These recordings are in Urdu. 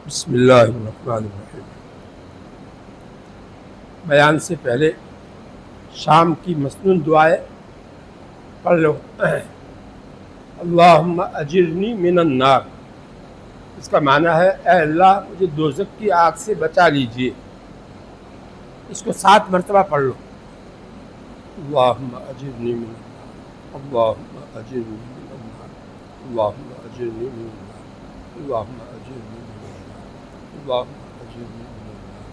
بسم اللہ الرحمن الرحیم۔ بیان سے پہلے شام کی مسنون دعائیں پڑھ لو۔ اللہم اجرنی من النار، اس کا معنی ہے اے اللہ مجھے دوزخ کی آگ سے بچا لیجیے۔ اس کو 7 مرتبہ پڑھ لو۔ اللہم اجرنی من النار، اللہم اجرنی من النار، اللہم اجرنی من النار، اللہم اجرنی من النار، اللہم اجرنی من النار،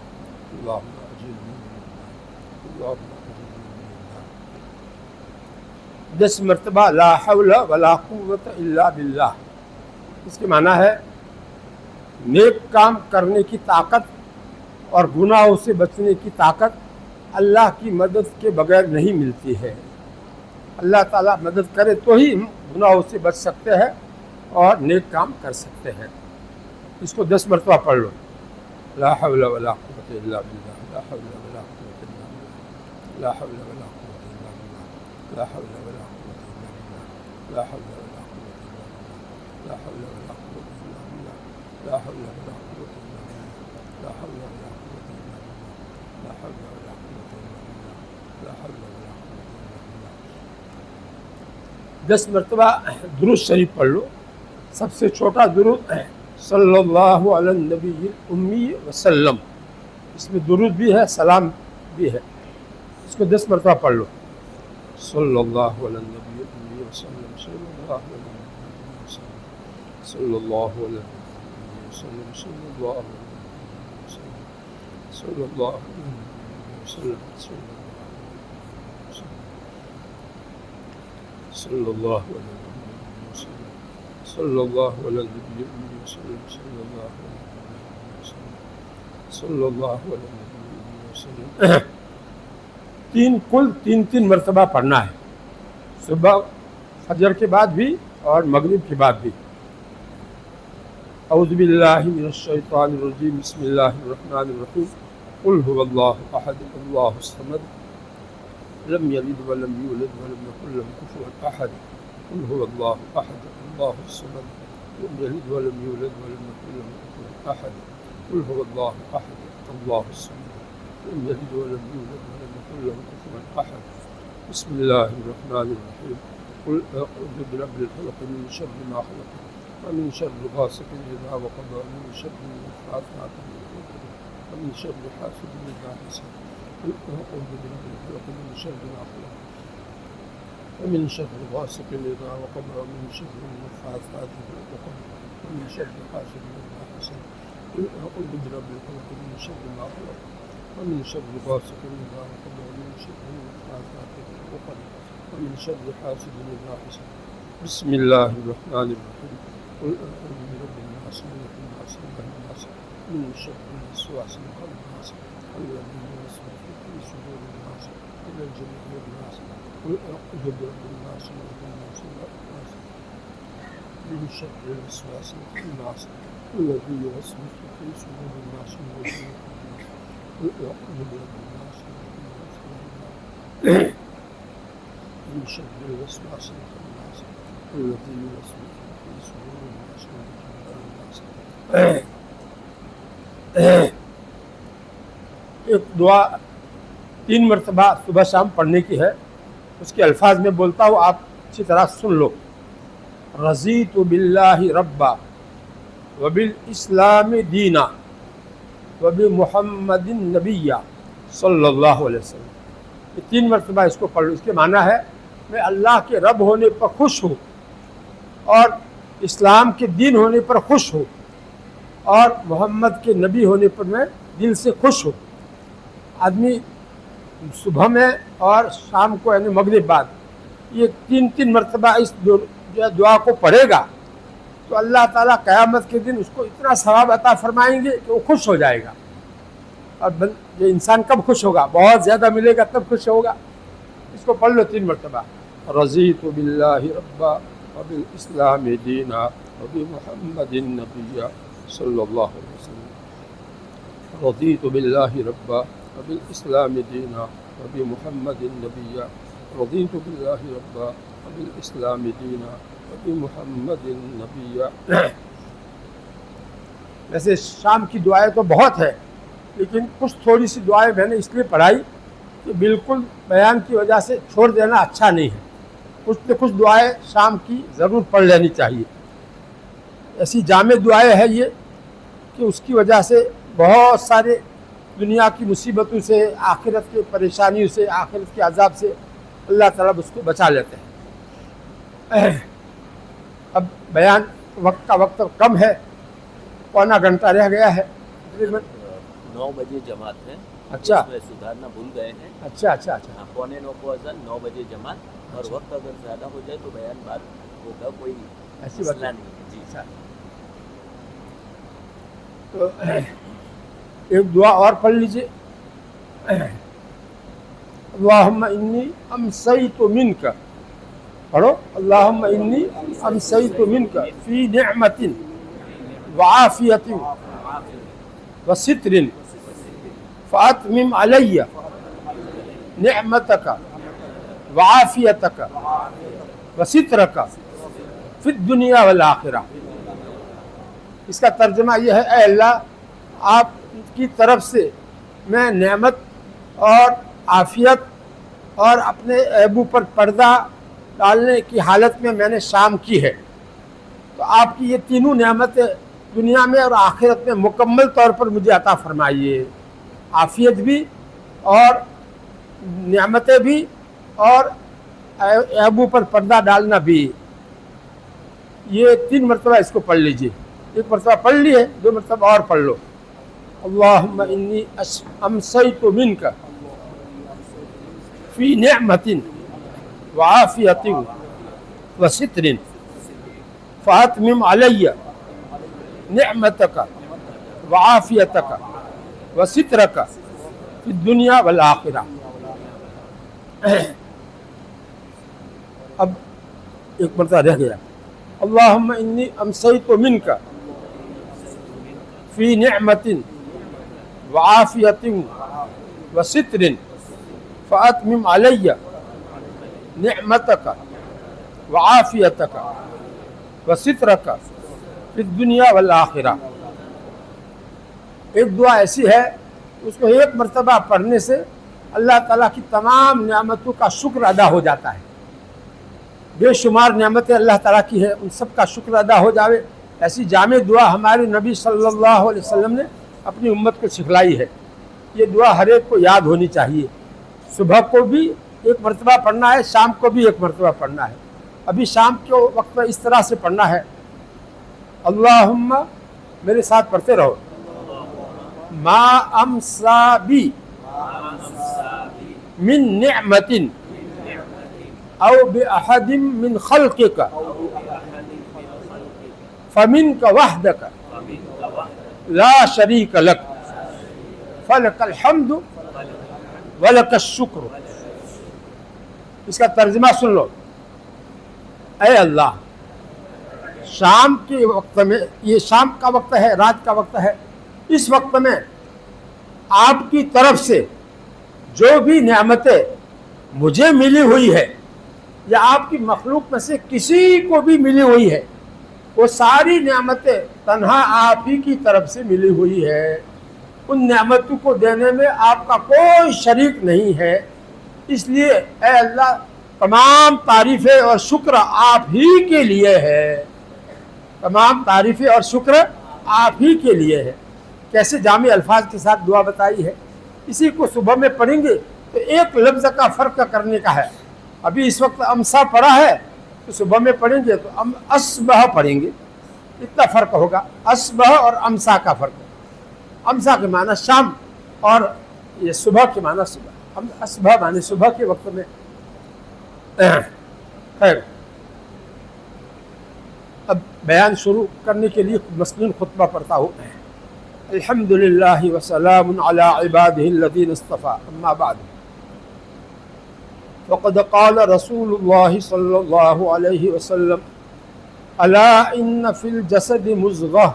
اللہم اجرنی من النار، اللہم اجرنی من النار۔ 10 مرتبہ لا حول ولا قوت الا باللہ، اس کے معنی ہے نیک کام کرنے کی طاقت اور گناہوں سے بچنے کی طاقت اللہ کی مدد کے بغیر نہیں ملتی ہے۔ اللہ تعالیٰ مدد کرے تو ہی ہم گناہوں سے بچ سکتے ہیں اور نیک کام کر سکتے ہیں۔ اس کو 10 مرتبہ پڑھ لو۔ لا حول ولا قوت الا باللہ، لا حول ولا قوت الا باللہ، لا حول ولا قوت الا باللہ، لا حول ولا قوت الا باللہ، لا حول ولا قوت الا باللہ، لا حول ولا قوت الا باللہ، لا حول ولا قوت الا باللہ، لا حول ولا قوت الا باللہ، لا حول ولا قوت الا باللہ، لا حول ولا قوت الا باللہ۔ 10 مرتبہ درود شریف پڑھ لو۔ سب سے چھوٹا درود صلی اللہ علی النبی الامی وسلم، اس میں درود بھی ہے، سلام بھی ہے۔ اس کو 10 مرتبہ پڑھ لو۔ صلی اللہ علی النبی الامی وسلم، صلی اللہ علی النبی وسلم، صلی اللہ علی النبی وسلم، صلی اللہ علی النبی وسلم، صلی اللہ علی النبی وسلم، صلی اللہ علی النبی وسلم، صلی اللہ علی النبی وسلم، صلی اللہ علی النبی وسلم، صلی اللہ علی النبی وسلم۔ کل تین مرتبہ پڑھنا ہے، صبح فجر کے بعد بھی اور مغرب کے بعد بھی۔ اعوذ باللہ من الشیطان الرجیم، بسم اللہ الرحمن الرحیم۔ قل هو اللہ احد اللہ الصمد لم یلد ولم یولد ولم یکن له کفوا احد۔ قل هو اللہ احد اللہ الصمد لم یلد ولم یولد ولم یکن له کفوا احد۔ قل هو اللہ احد اللہ الصمد لم یلد ولم یولد ولم یکن له کفوا احد۔ بسم اللہ الرحمن الرحیم۔ قل اعوذ برب الفلق من شر ما خلق ومن شر غاسق اذا وقب ومن شر النفاثات في العقد ومن شر حاسد اذا حسد۔ قل اعوذ برب الفلق من شر ما خلق ومن شر غاسق اذا وقب ومن شر النفاثات في العقد ومن شر حاسد اذا حسد۔ قل اعوذ برب الفلق من شر ما خلق ومن شر غاسق اذا وقب ومن شر النفاثات في العقد ومن شر حاسد اذا حسد۔ بسم اللہ الرحمن الرحیم۔ قل اعوذ برب الناس ملک الناس اله الناس من شر الوسواس الخناس الذي يوسوس في صدور الناس من الجنة والناس۔ قل اعوذ برب الناس ملك الناس اله الناس من شر الوسواس الخناس الذي يوسوس في صدور الناس من الجنة والناس۔ قل اعوذ برب الناس ملك الناس اله الناس من شر الوسواس الخناس الذي يوسوس في صدور الناس من الجنة والناس۔ ایک دعا 3 مرتبہ صبح شام پڑھنے کی ہے، اس کے الفاظ میں بولتا ہوں، آپ اچھی طرح سن لو۔ رضیت باللہ ربا وبالاسلام دینا وبمحمد نبی صلی اللہ علیہ وسلم۔ یہ 3 مرتبہ اس کو پڑھ لو۔ اس کے معنی ہے میں اللہ کے رب ہونے پر خوش ہوں اور اسلام کے دین ہونے پر خوش ہوں اور محمد کے نبی ہونے پر میں دل سے خوش ہوں۔ آدمی صبح میں اور شام کو یعنی مغرب بعد یہ 3 مرتبہ اس دعا کو پڑھے گا تو اللہ تعالیٰ قیامت کے دن اس کو اتنا ثواب عطا فرمائیں گے کہ وہ خوش ہو جائے گا۔ اور یہ انسان کب خوش ہوگا؟ بہت زیادہ ملے گا تب خوش ہوگا۔ اس کو پڑھ لو 3 مرتبہ۔ رضیت باللہ ربا وبالاسلام دینا وبمحمد نبی صلی اللہ علیہ وسلم۔ رضیت باللہ ربا وبالاسلام دینا وبمحمد نبی رضیت باللہ ربا وبالاسلام دینا وبمحمد نبی۔ ویسے شام کی دعائیں تو بہت ہے، لیکن کچھ تھوڑی سی دعائیں میں نے اس لیے پڑھائی کہ بالکل بیان کی وجہ سے چھوڑ دینا اچھا نہیں ہے، کچھ نہ کچھ دعائیں شام کی ضرور پڑھ لینی چاہیے۔ ایسی جامع دعائیں ہے یہ کہ اس کی وجہ سے بہت سارے دنیا کی مصیبتوں سے، آخرت کی پریشانیوں سے، آخرت کے عذاب سے اللہ تعالیٰ اس کو بچا لیتے ہیں۔ اب بیان وقت کا وقت کم ہے، پونا گھنٹہ رہ گیا ہے۔ 9 بجے جماعت ہے، اچھا اس میں سدھارنا بھول گئے ہیں۔ اچھا اچھا اچھا 9:15 کو اذان، 9 بجے جماعت، اور وقت اگر زیادہ ہو جائے تو بیان بعد ہوگا، کوئی ایسی مسئلہ بات نہیں ہے۔ جی اچھا، تو ایک دعا اور پڑھ لیجیے۔ اللہم انی امسیت منک، پڑھو، اللہم انی امسیت منک فی نعمت وعافیت وستر فاتمم علی نعمتک وعافیتک وسترک فی الدنیا والآخرہ۔ اس کا ترجمہ یہ ہے، اے اللہ، آپ کی طرف سے میں نعمت اور عافیت اور اپنے عیبوں پر پردہ ڈالنے کی حالت میں نے شام کی ہے، تو آپ کی یہ تینوں نعمتیں دنیا میں اور آخرت میں مکمل طور پر مجھے عطا فرمائیے، عافیت بھی اور نعمتیں بھی اور عیبوں پر پردہ ڈالنا بھی۔ یہ 3 مرتبہ اس کو پڑھ لیجیے، ایک مرتبہ پڑھ لیے، 2 مرتبہ اور پڑھ لو۔ اللہم انی امسیت منک فی نعمت وعافیت وستر فاتمم علی نعمتک وعافیتک وسترک فی الدنیا والآخرہ۔ اب ایک مرتبہ رہ گیا، اللہم انی امسیت منک فی نعمت وعافیت وستر فاتمم علی نعمتک وعافیتک وسترک فی الدنیا والآخرہ۔ ایک دعا ایسی ہے، اس کو ایک مرتبہ پڑھنے سے اللہ تعالیٰ کی تمام نعمتوں کا شکر ادا ہو جاتا ہے۔ بے شمار نعمتیں اللہ تعالیٰ کی ہے، ان سب کا شکر ادا ہو جاوے، ایسی جامع دعا ہمارے نبی صلی اللہ علیہ وسلم نے اپنی امت کو سکھلائی ہے۔ یہ دعا ہر ایک کو یاد ہونی چاہیے، صبح کو بھی ایک مرتبہ پڑھنا ہے، شام کو بھی ایک مرتبہ پڑھنا ہے۔ ابھی شام کے وقت میں اس طرح سے پڑھنا ہے، اللہم، میرے ساتھ پڑھتے رہو، ما امسا بی من نعمت او باحد من خلقک فمنک وحدک لا شریک لک فلک الحمد ولک الشکر۔ اس کا ترجمہ سن لو، اے اللہ، شام کے وقت میں، یہ شام کا وقت ہے، رات کا وقت ہے، اس وقت میں آپ کی طرف سے جو بھی نعمتیں مجھے ملی ہوئی ہے یا آپ کی مخلوق میں سے کسی کو بھی ملی ہوئی ہے، وہ ساری نعمتیں تنہا آپ ہی کی طرف سے ملی ہوئی ہے، ان نعمتوں کو دینے میں آپ کا کوئی شریک نہیں ہے۔ اس لیے اے اللہ، تمام تعریفیں اور شکر آپ ہی کے لیے ہے، تمام تعریفیں اور شکر آپ ہی کے لیے ہے۔ کیسے جامع الفاظ کے ساتھ دعا بتائی ہے، اسی کو صبح میں پڑھیں گے تو ایک لفظ کا فرق کرنے کا ہے۔ ابھی اس وقت امسا پڑھا ہے تو صبح میں پڑھیں گے تو اصبح پڑھیں گے، اتنا فرق ہوگا، اصبح اور امسا کا فرق۔ امسا کے معنی شام اور یہ صبح کے معنی صبح، ہم اصبح معنی صبح کے وقت میں۔ خیر، اب بیان شروع کرنے کے لیے مسنون خطبہ پڑھتا ہوں۔ الحمدللہ وسلام علی عبادہ الذین اصطفیٰ، اما بعد، فقد قال رسول اللہ صلی اللہ علیہ وسلم، الا ان فی الجسد مضغہ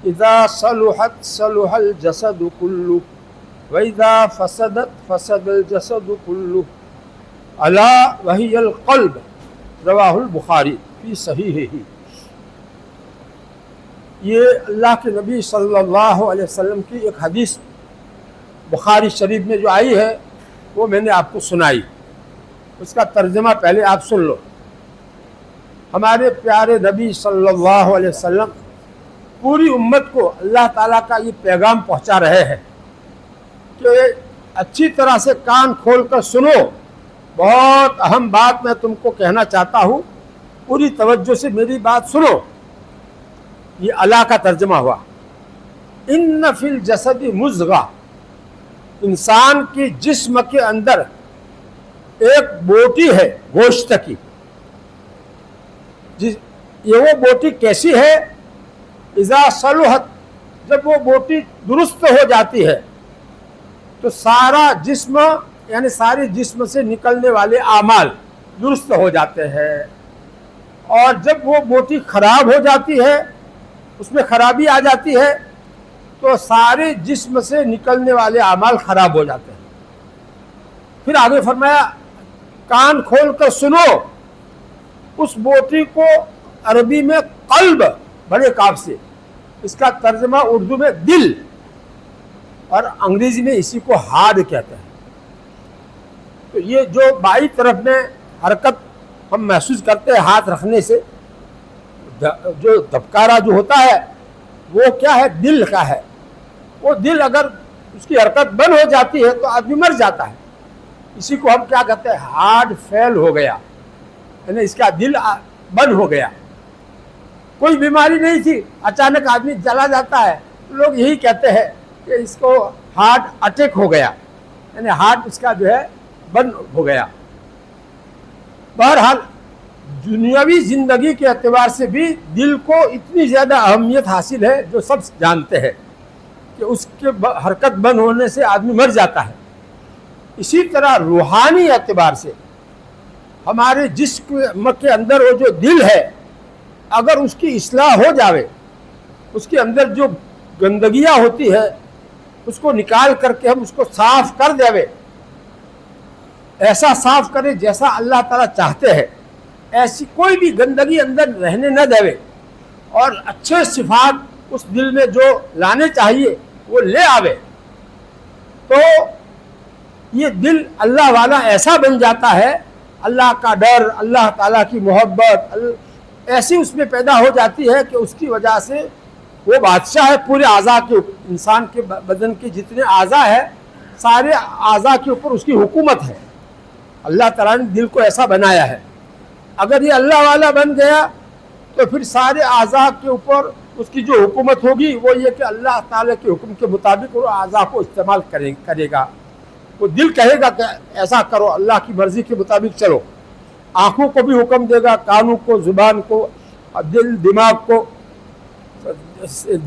اذا صلحت صلح الجسد کلہ واذا فسدت فسد الجسد کلہ الا وہی القلب، رواہ البخاری فی صحیحہ۔ یہ اللہ کے نبی صلی اللہ علیہ وسلم کی ایک حدیث بخاری شریف میں جو آئی ہے وہ میں نے آپ کو سنائی، اس کا ترجمہ پہلے آپ سن لو۔ ہمارے پیارے نبی صلی اللہ علیہ وسلم پوری امت کو اللہ تعالیٰ کا یہ پیغام پہنچا رہے ہیں کہ اچھی طرح سے کان کھول کر سنو، بہت اہم بات میں تم کو کہنا چاہتا ہوں، پوری توجہ سے میری بات سنو۔ یہ اللہ کا ترجمہ ہوا۔ ان فی الجسد مضغہ، انسان کی جسم کے اندر ایک بوٹی ہے گوشت کی۔ یہ وہ بوٹی کیسی ہے؟ اذا صلحت، جب وہ بوٹی درست ہو جاتی ہے تو سارا جسم یعنی سارے جسم سے نکلنے والے اعمال درست ہو جاتے ہیں، اور جب وہ بوٹی خراب ہو جاتی ہے، اس میں خرابی آ جاتی ہے، تو سارے جسم سے نکلنے والے اعمال خراب ہو جاتے ہیں۔ پھر آگے فرمایا کان کھول کر سنو، اس بوٹی کو عربی میں قلب، بڑے کاف سے، اس کا ترجمہ اردو میں دل، اور انگریزی میں اسی کو ہارٹ کہتے ہیں۔ تو یہ جو بائیں طرف میں حرکت ہم محسوس کرتے ہیں ہاتھ رکھنے سے، جو دبکارا جو ہوتا ہے وہ کیا ہے؟ دل کا ہے۔ وہ دل اگر اس کی حرکت بند ہو جاتی ہے تو آدمی مر جاتا ہے۔ اسی کو ہم کیا کہتے ہیں؟ ہارٹ فیل ہو گیا، یعنی اس کا دل بند ہو گیا۔ کوئی بیماری نہیں تھی، اچانک آدمی چلا جاتا ہے، لوگ یہی کہتے ہیں کہ اس کو ہارٹ اٹیک ہو گیا، یعنی ہارٹ اس کا جو ہے بند ہو گیا۔ بہرحال دنیاوی زندگی کے اعتبار سے بھی دل کو اتنی زیادہ اہمیت حاصل ہے جو سب جانتے ہیں کہ اس کے حرکت بند ہونے سے آدمی مر جاتا ہے۔ اسی طرح روحانی اعتبار سے ہمارے جسم کے اندر وہ جو دل ہے، اگر اس کی اصلاح ہو جاوے، اس کے اندر جو گندگیاں ہوتی ہے اس کو نکال کر کے ہم اس کو صاف کر دے، ایسا صاف کرے جیسا اللہ تعالیٰ چاہتے ہیں، ایسی کوئی بھی گندگی اندر رہنے نہ دے، اور اچھے صفات اس دل میں جو لانے چاہیے وہ لے آوے، تو یہ دل اللہ والا ایسا بن جاتا ہے، اللہ کا ڈر، اللہ تعالیٰ کی محبت ایسی اس میں پیدا ہو جاتی ہے کہ اس کی وجہ سے وہ بادشاہ ہے پورے اعضاء کے اوپر۔ انسان کے بدن کے جتنے اعضاء ہیں سارے اعضاء کے اوپر اس کی حکومت ہے۔ اللہ تعالیٰ نے دل کو ایسا بنایا ہے۔ اگر یہ اللہ والا بن گیا تو پھر سارے اعضاء کے اوپر اس کی جو حکومت ہوگی وہ یہ کہ اللہ تعالیٰ کے حکم کے مطابق وہ اعضاء کو استعمال کرے گا۔ وہ دل کہے گا کہ ایسا کرو، اللہ کی مرضی کے مطابق چلو۔ آنکھوں کو بھی حکم دے گا، کانوں کو، زبان کو، دل، دماغ کو۔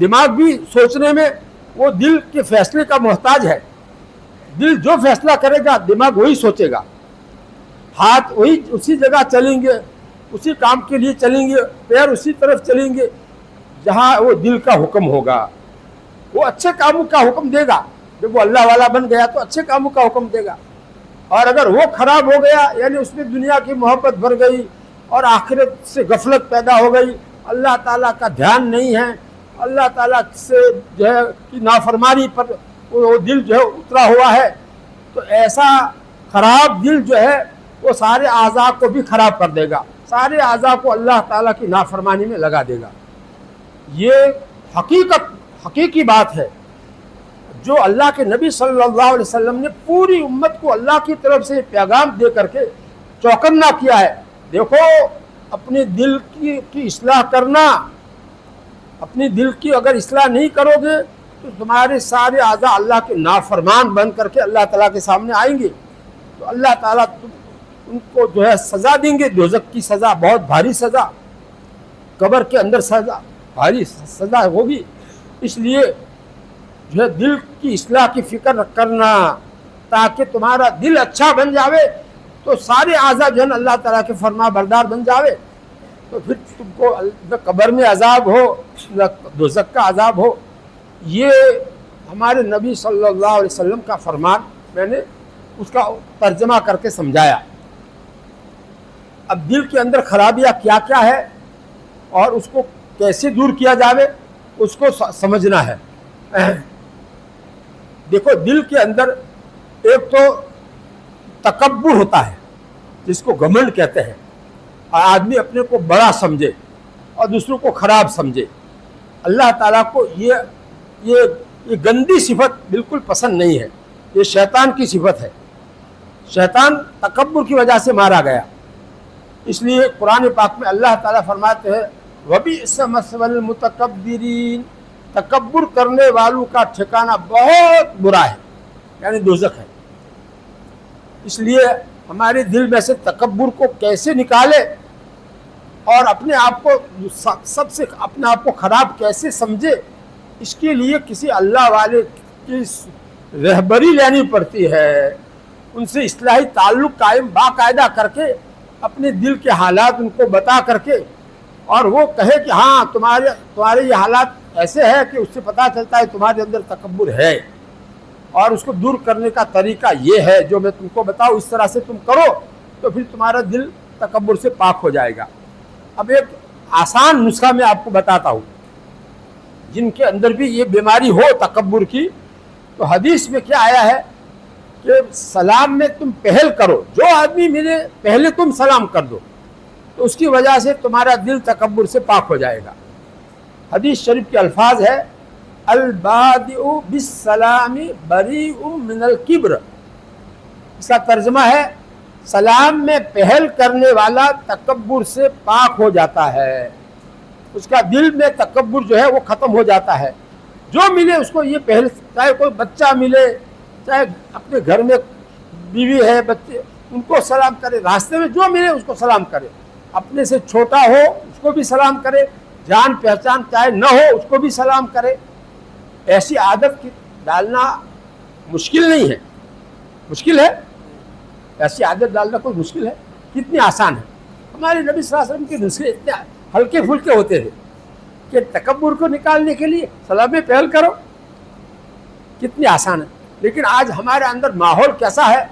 دماغ بھی سوچنے میں وہ دل کے فیصلے کا محتاج ہے۔ دل جو فیصلہ کرے گا دماغ وہی سوچے گا، ہاتھ وہی اسی جگہ چلیں گے، اسی کام کے لیے چلیں گے، پیر اسی طرف چلیں گے جہاں وہ دل کا حکم ہوگا۔ وہ اچھے کاموں کا حکم دے گا، جب وہ اللہ والا بن گیا تو اچھے کاموں کا حکم دے گا۔ اور اگر وہ خراب ہو گیا، یعنی اس میں دنیا کی محبت بڑھ گئی اور آخرت سے غفلت پیدا ہو گئی، اللہ تعالیٰ کا دھیان نہیں ہے، اللہ تعالیٰ سے جو ہے کی نافرمانی پر وہ دل جو ہے اترا ہوا ہے، تو ایسا خراب دل جو ہے وہ سارے اعضاء کو بھی خراب کر دے گا، سارے اعضاء کو اللہ تعالیٰ کی نافرمانی میں لگا دے گا۔ یہ حقیقی بات ہے جو اللہ کے نبی صلی اللہ علیہ وسلم نے پوری امت کو اللہ کی طرف سے پیغام دے کر کے چوکنا کیا ہے۔ دیکھو، اپنے دل کی اصلاح کرنا، اپنی دل کی اگر اصلاح نہیں کرو گے تو تمہارے سارے اعضاء اللہ کے نافرمان بن کر کے اللہ تعالیٰ کے سامنے آئیں گے، تو اللہ تعالیٰ ان کو جو ہے سزا دیں گے، دوزخ کی سزا، بہت بھاری سزا، قبر کے اندر سزا، بھاری سزا ہوگی۔ اس لیے جو ہے دل کی اصلاح کی فکر کرنا، تاکہ تمہارا دل اچھا بن جاوے تو سارے اعضاء جو ہے اللہ تعالیٰ کے فرما بردار بن جاوے، تو پھر تم کو نہ قبر میں عذاب ہو نہ دوزخ کا عذاب ہو۔ یہ ہمارے نبی صلی اللہ علیہ وسلم کا فرمان، میں نے اس کا ترجمہ کر کے سمجھایا۔ اب دل کے اندر خرابیاں کیا کیا ہے اور اس کو کیسے دور کیا جاوے، اس کو سمجھنا ہے۔ دیکھو دل کے اندر ایک تو تکبر ہوتا ہے جس کو گھمنڈ کہتے ہیں، اور آدمی اپنے کو بڑا سمجھے اور دوسروں کو خراب سمجھے۔ اللہ تعالیٰ کو یہ گندی صفت بالکل پسند نہیں ہے، یہ شیطان کی صفت ہے۔ شیطان تکبر کی وجہ سے مارا گیا، اس لیے قرآن پاک میں اللہ تعالیٰ فرماتے ہیں وَبِئْسَ مَثْوَى الْمُتَكَبِّرِينَ، تکبر کرنے والوں کا ٹھکانہ بہت برا ہے، یعنی دوزخ ہے۔ اس لیے ہمارے دل میں سے تکبر کو کیسے نکالے اور اپنے آپ کو سب سے اپنے آپ کو خراب کیسے سمجھے، اس کے لیے کسی اللہ والے کی رہبری لینی پڑتی ہے، ان سے اصلاحی تعلق قائم باقاعدہ کر کے اپنے دل کے حالات ان کو بتا کر کے، اور وہ کہے کہ ہاں تمہارے یہ حالات ایسے ہے کہ اس سے پتہ چلتا ہے تمہارے اندر تکبر ہے، اور اس کو دور کرنے کا طریقہ یہ ہے جو میں تم کو بتاؤں، اس طرح سے تم کرو تو پھر تمہارا دل تکبر سے پاک ہو جائے گا۔ اب ایک آسان نسخہ میں آپ کو بتاتا ہوں، جن کے اندر بھی یہ بیماری ہو تکبر کی، تو حدیث میں کیا آیا ہے کہ سلام میں تم پہل کرو، جو آدمی ملے پہلے تم سلام کر دو، تو اس کی وجہ سے تمہارا دل تکبر سے پاک ہو جائے گا۔ حدیث شریف کے الفاظ ہے البادئ بالسلام بریء من الکبر، اس کا ترجمہ ہے سلام میں پہل کرنے والا تکبر سے پاک ہو جاتا ہے، اس کا دل میں تکبر جو ہے وہ ختم ہو جاتا ہے۔ جو ملے اس کو یہ پہل، چاہے کوئی بچہ ملے، چاہے اپنے گھر میں بیوی ہے، بچے، ان کو سلام کرے، راستے میں جو ملے اس کو سلام کرے، اپنے سے چھوٹا ہو اس کو بھی سلام کرے، جان پہچان چاہے نہ ہو اس کو بھی سلام کرے۔ ایسی عادت ڈالنا مشکل نہیں ہے، مشکل ہے؟ ایسی عادت ڈالنا کوئی مشکل ہے؟ کتنی آسان ہے۔ ہمارے نبی صلی اللہ علیہ وسلم کے نسخے اتنے ہلکے پھلکے ہوتے تھے کہ تکبر کو نکالنے کے لیے سلام میں پہل کرو، کتنی آسان ہے۔ لیکن آج ہمارے اندر ماحول کیسا ہے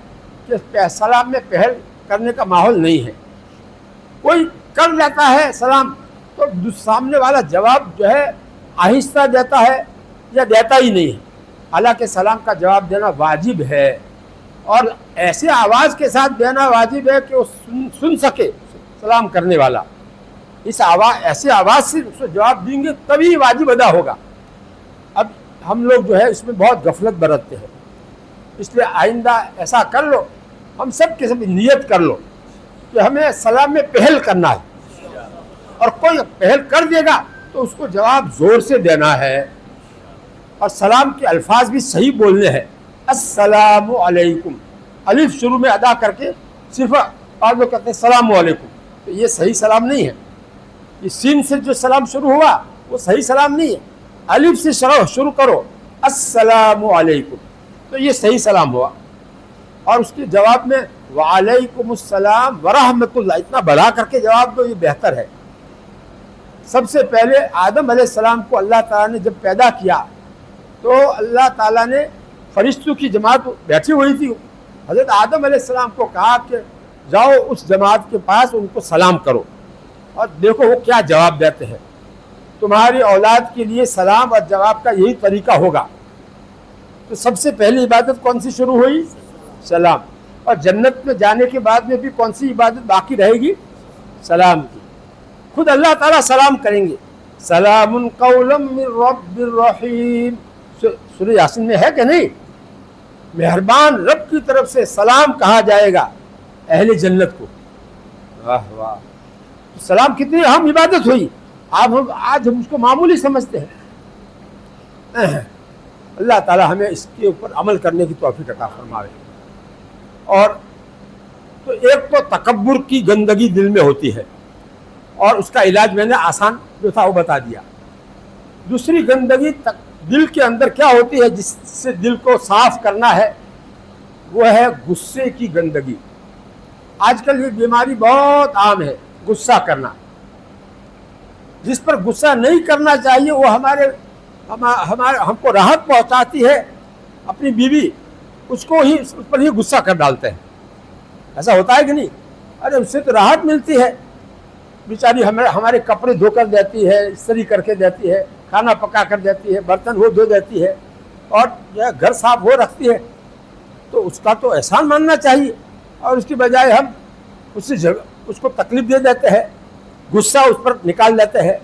کہ سلام میں پہل کرنے کا ماحول نہیں ہے۔ کوئی کر لیتا ہے سلام تو سامنے والا جواب جو ہے آہستہ دیتا ہے یا دیتا ہی نہیں ہے، حالانکہ سلام کا جواب دینا واجب ہے، اور ایسے آواز کے ساتھ دینا واجب ہے کہ وہ سن سکے سلام کرنے والا۔ ایسے آواز سے اس کو جواب دیں گے تبھی واجب ادا ہوگا۔ اب ہم لوگ جو ہے اس میں بہت غفلت برتتے ہیں، اس لیے آئندہ ایسا کر لو، ہم سب کے سب نیت کر لو کہ ہمیں سلام میں پہل کرنا ہے، اور کوئی پہل کر دے گا تو اس کو جواب زور سے دینا ہے، اور سلام کے الفاظ بھی صحیح بولنے ہیں۔ السلام علیکم، الف شروع میں ادا کر کے صرف بعض لوگ کہتے ہیں السلام علیکم، تو یہ صحیح سلام نہیں ہے۔ یہ سین سے جو سلام شروع ہوا وہ صحیح سلام نہیں ہے، الف سے شروع کرو السلام علیکم، تو یہ صحیح سلام ہوا۔ اور اس کے جواب میں وعلیکم السلام ورحمۃ اللہ اتنا بڑھا کر کے جواب دو، یہ بہتر ہے۔ سب سے پہلے آدم علیہ السلام کو اللہ تعالیٰ نے جب پیدا کیا تو اللہ تعالیٰ نے فرشتوں کی جماعت بیٹھی ہوئی تھی، حضرت آدم علیہ السلام کو کہا کہ جاؤ اس جماعت کے پاس ان کو سلام کرو، اور دیکھو وہ کیا جواب دیتے ہیں۔ تمہاری اولاد کے لیے سلام اور جواب کا یہی طریقہ ہوگا۔ تو سب سے پہلی عبادت کون سی شروع ہوئی؟ سلام۔ اور جنت میں جانے کے بعد میں بھی کون سی عبادت باقی رہے گی؟ سلام کی۔ خود اللہ تعالیٰ سلام کریں گے، سلام قولا من رب الرحیم، سورہ یاسین میں ہے کہ نہیں؟ مہربان رب کی طرف سے سلام کہا جائے گا اہل جنت کو۔ واہ واہ، سلام کتنی اہم عبادت ہوئی، آج ہم اس کو معمولی سمجھتے ہیں۔ اللہ تعالی ہمیں اس کے اوپر عمل کرنے کی توفیق عطا فرمائے۔ اور تو ایک تو تکبر کی گندگی دل میں ہوتی ہے، اور اس کا علاج میں نے آسان جو تھا وہ بتا دیا۔ دوسری گندگی دل کے اندر کیا ہوتی ہے جس سے دل کو صاف کرنا ہے، وہ ہے غصے کی گندگی۔ آج کل یہ بیماری بہت عام ہے، غصہ کرنا۔ جس پر غصہ نہیں کرنا چاہیے وہ ہم کو راحت پہنچاتی ہے، اپنی بیوی اس پر ہی غصہ کر ڈالتے ہیں۔ ایسا ہوتا ہے کہ نہیں؟ ارے اس سے تو راحت ملتی ہے، بیچاری ہمارے کپڑے دھو کر دیتی ہے، استری کر کے دیتی ہے، کھانا پکا کر دیتی ہے، برتن وہ دھو دیتی ہے اور جو ہے گھر صاف وہ رکھتی ہے، تو اس کا تو احسان ماننا چاہیے، اور اس کی بجائے ہم اس کو تکلیف دے دیتے ہیں، غصہ اس پر نکال دیتے ہیں،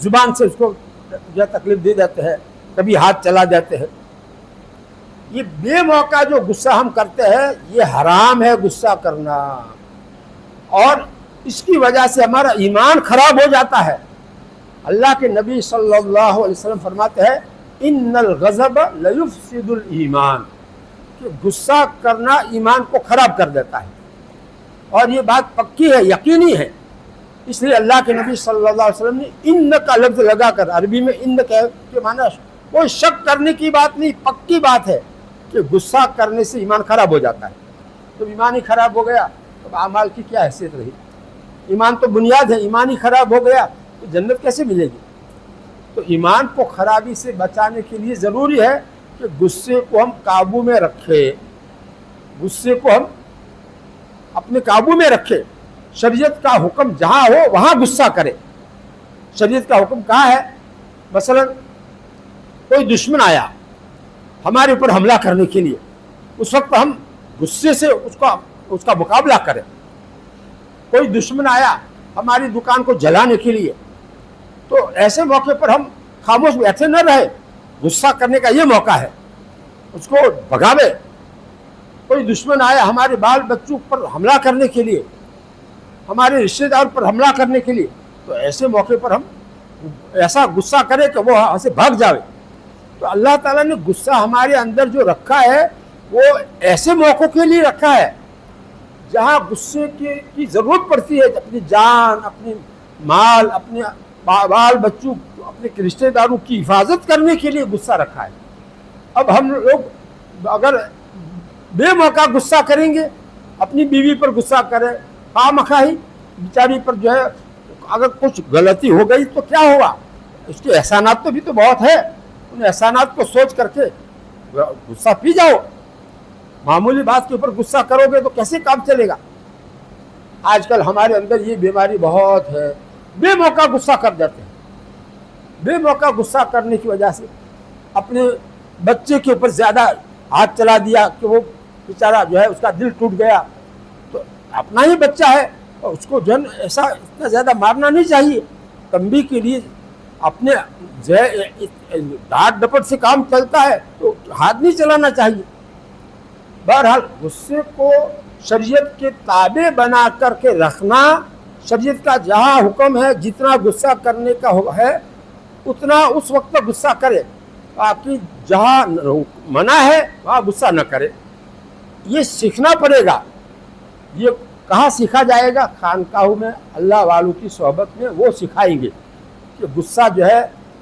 زبان سے اس کو جو تکلیف دے دیتے ہیں، کبھی ہاتھ چلا دیتے ہیں۔ یہ بے موقع جو غصہ ہم کرتے ہیں یہ حرام ہے غصہ کرنا، اور اس کی وجہ سے ہمارا ایمان خراب ہو جاتا ہے۔ اللہ کے نبی صلی اللہ علیہ وسلم فرماتے ہیں ان الغضب لیفسد الایمان، کہ غصہ کرنا ایمان کو خراب کر دیتا ہے، اور یہ بات پکی ہے، یقینی ہے۔ اس لیے اللہ کے نبی صلی اللہ علیہ وسلم نے ان کا لفظ لگا کر، عربی میں ان کے معنی کوئی شک کرنے کی بات نہیں، پکی بات ہے کہ غصہ کرنے سے ایمان خراب ہو جاتا ہے۔ جب ایمان ہی خراب ہو گیا تو اعمال کی کیا حیثیت رہی؟ ایمان تو بنیاد ہے، ایمان ہی خراب ہو گیا تو جنت کیسے ملے گی؟ تو ایمان کو خرابی سے بچانے کے لیے ضروری ہے کہ غصے کو ہم قابو میں رکھیں، غصے کو ہم اپنے قابو میں رکھیں۔ شریعت کا حکم جہاں ہو وہاں غصہ کرے۔ شریعت کا حکم کہاں ہے؟ مثلا کوئی دشمن آیا ہمارے اوپر حملہ کرنے کے لیے، اس وقت ہم غصے سے اس کا مقابلہ کریں۔ کوئی دشمن آیا ہماری دکان کو جلانے کے لیے، تو ایسے موقع پر ہم خاموش بیٹھے نہ رہے، غصہ کرنے کا یہ موقع ہے، اس کو بھگاوے۔ کوئی دشمن آیا ہمارے بال بچوں پر حملہ کرنے کے لیے، ہمارے رشتہ دار پر حملہ کرنے کے لیے، تو ایسے موقع پر ہم ایسا غصہ کریں کہ وہ وہاں سے بھاگ جاوے۔ تو اللہ تعالیٰ نے غصہ ہمارے اندر جو رکھا ہے وہ ایسے موقعوں کے لیے رکھا ہے جہاں غصے کی ضرورت پڑتی ہے، اپنی جان، اپنی مال، اپنے بال بچوں، اپنے رشتہ داروں کی حفاظت کرنے کے لیے غصہ رکھا ہے۔ اب ہم لوگ اگر بے موقع غصہ کریں گے، اپنی بیوی پر غصہ کریں، خواہ مخواہ ہی بیچاری پر جو ہے اگر کچھ غلطی ہو گئی تو کیا ہوا؟ اس کے احسانات تو بھی تو بہت ہے، ان احسانات کو سوچ کر کے غصہ پی جاؤ۔ معمولی بات کے اوپر غصہ کرو گے تو کیسے کام چلے گا؟ آج کل ہمارے اندر یہ بیماری بہت ہے، بے موقع غصہ کر دیتے ہیں۔ بے موقع غصہ کرنے کی وجہ سے اپنے بچے کے اوپر زیادہ ہاتھ چلا دیا کہ وہ بیچارہ جو ہے اس کا دل ٹوٹ گیا۔ تو اپنا ہی بچہ ہے اور اس کو جو ہے ایسا اتنا زیادہ مارنا نہیں چاہیے۔ تنبیہ کے لیے اپنے ڈانٹ ڈپٹ سے کام چلتا ہے تو ہاتھ نہیں چلانا چاہیے۔ بہرحال غصے کو شریعت کے تابع بنا کر کے رکھنا، شریعت کا جہاں حکم ہے جتنا غصہ کرنے کا ہے اتنا اس وقت تک غصہ کرے، باقی جہاں منع ہے وہاں غصہ نہ کرے۔ یہ سیکھنا پڑے گا۔ یہ کہاں سیکھا جائے گا؟ خانقاہوں میں، اللہ والوں کی صحبت میں وہ سکھائیں گے کہ غصہ جو ہے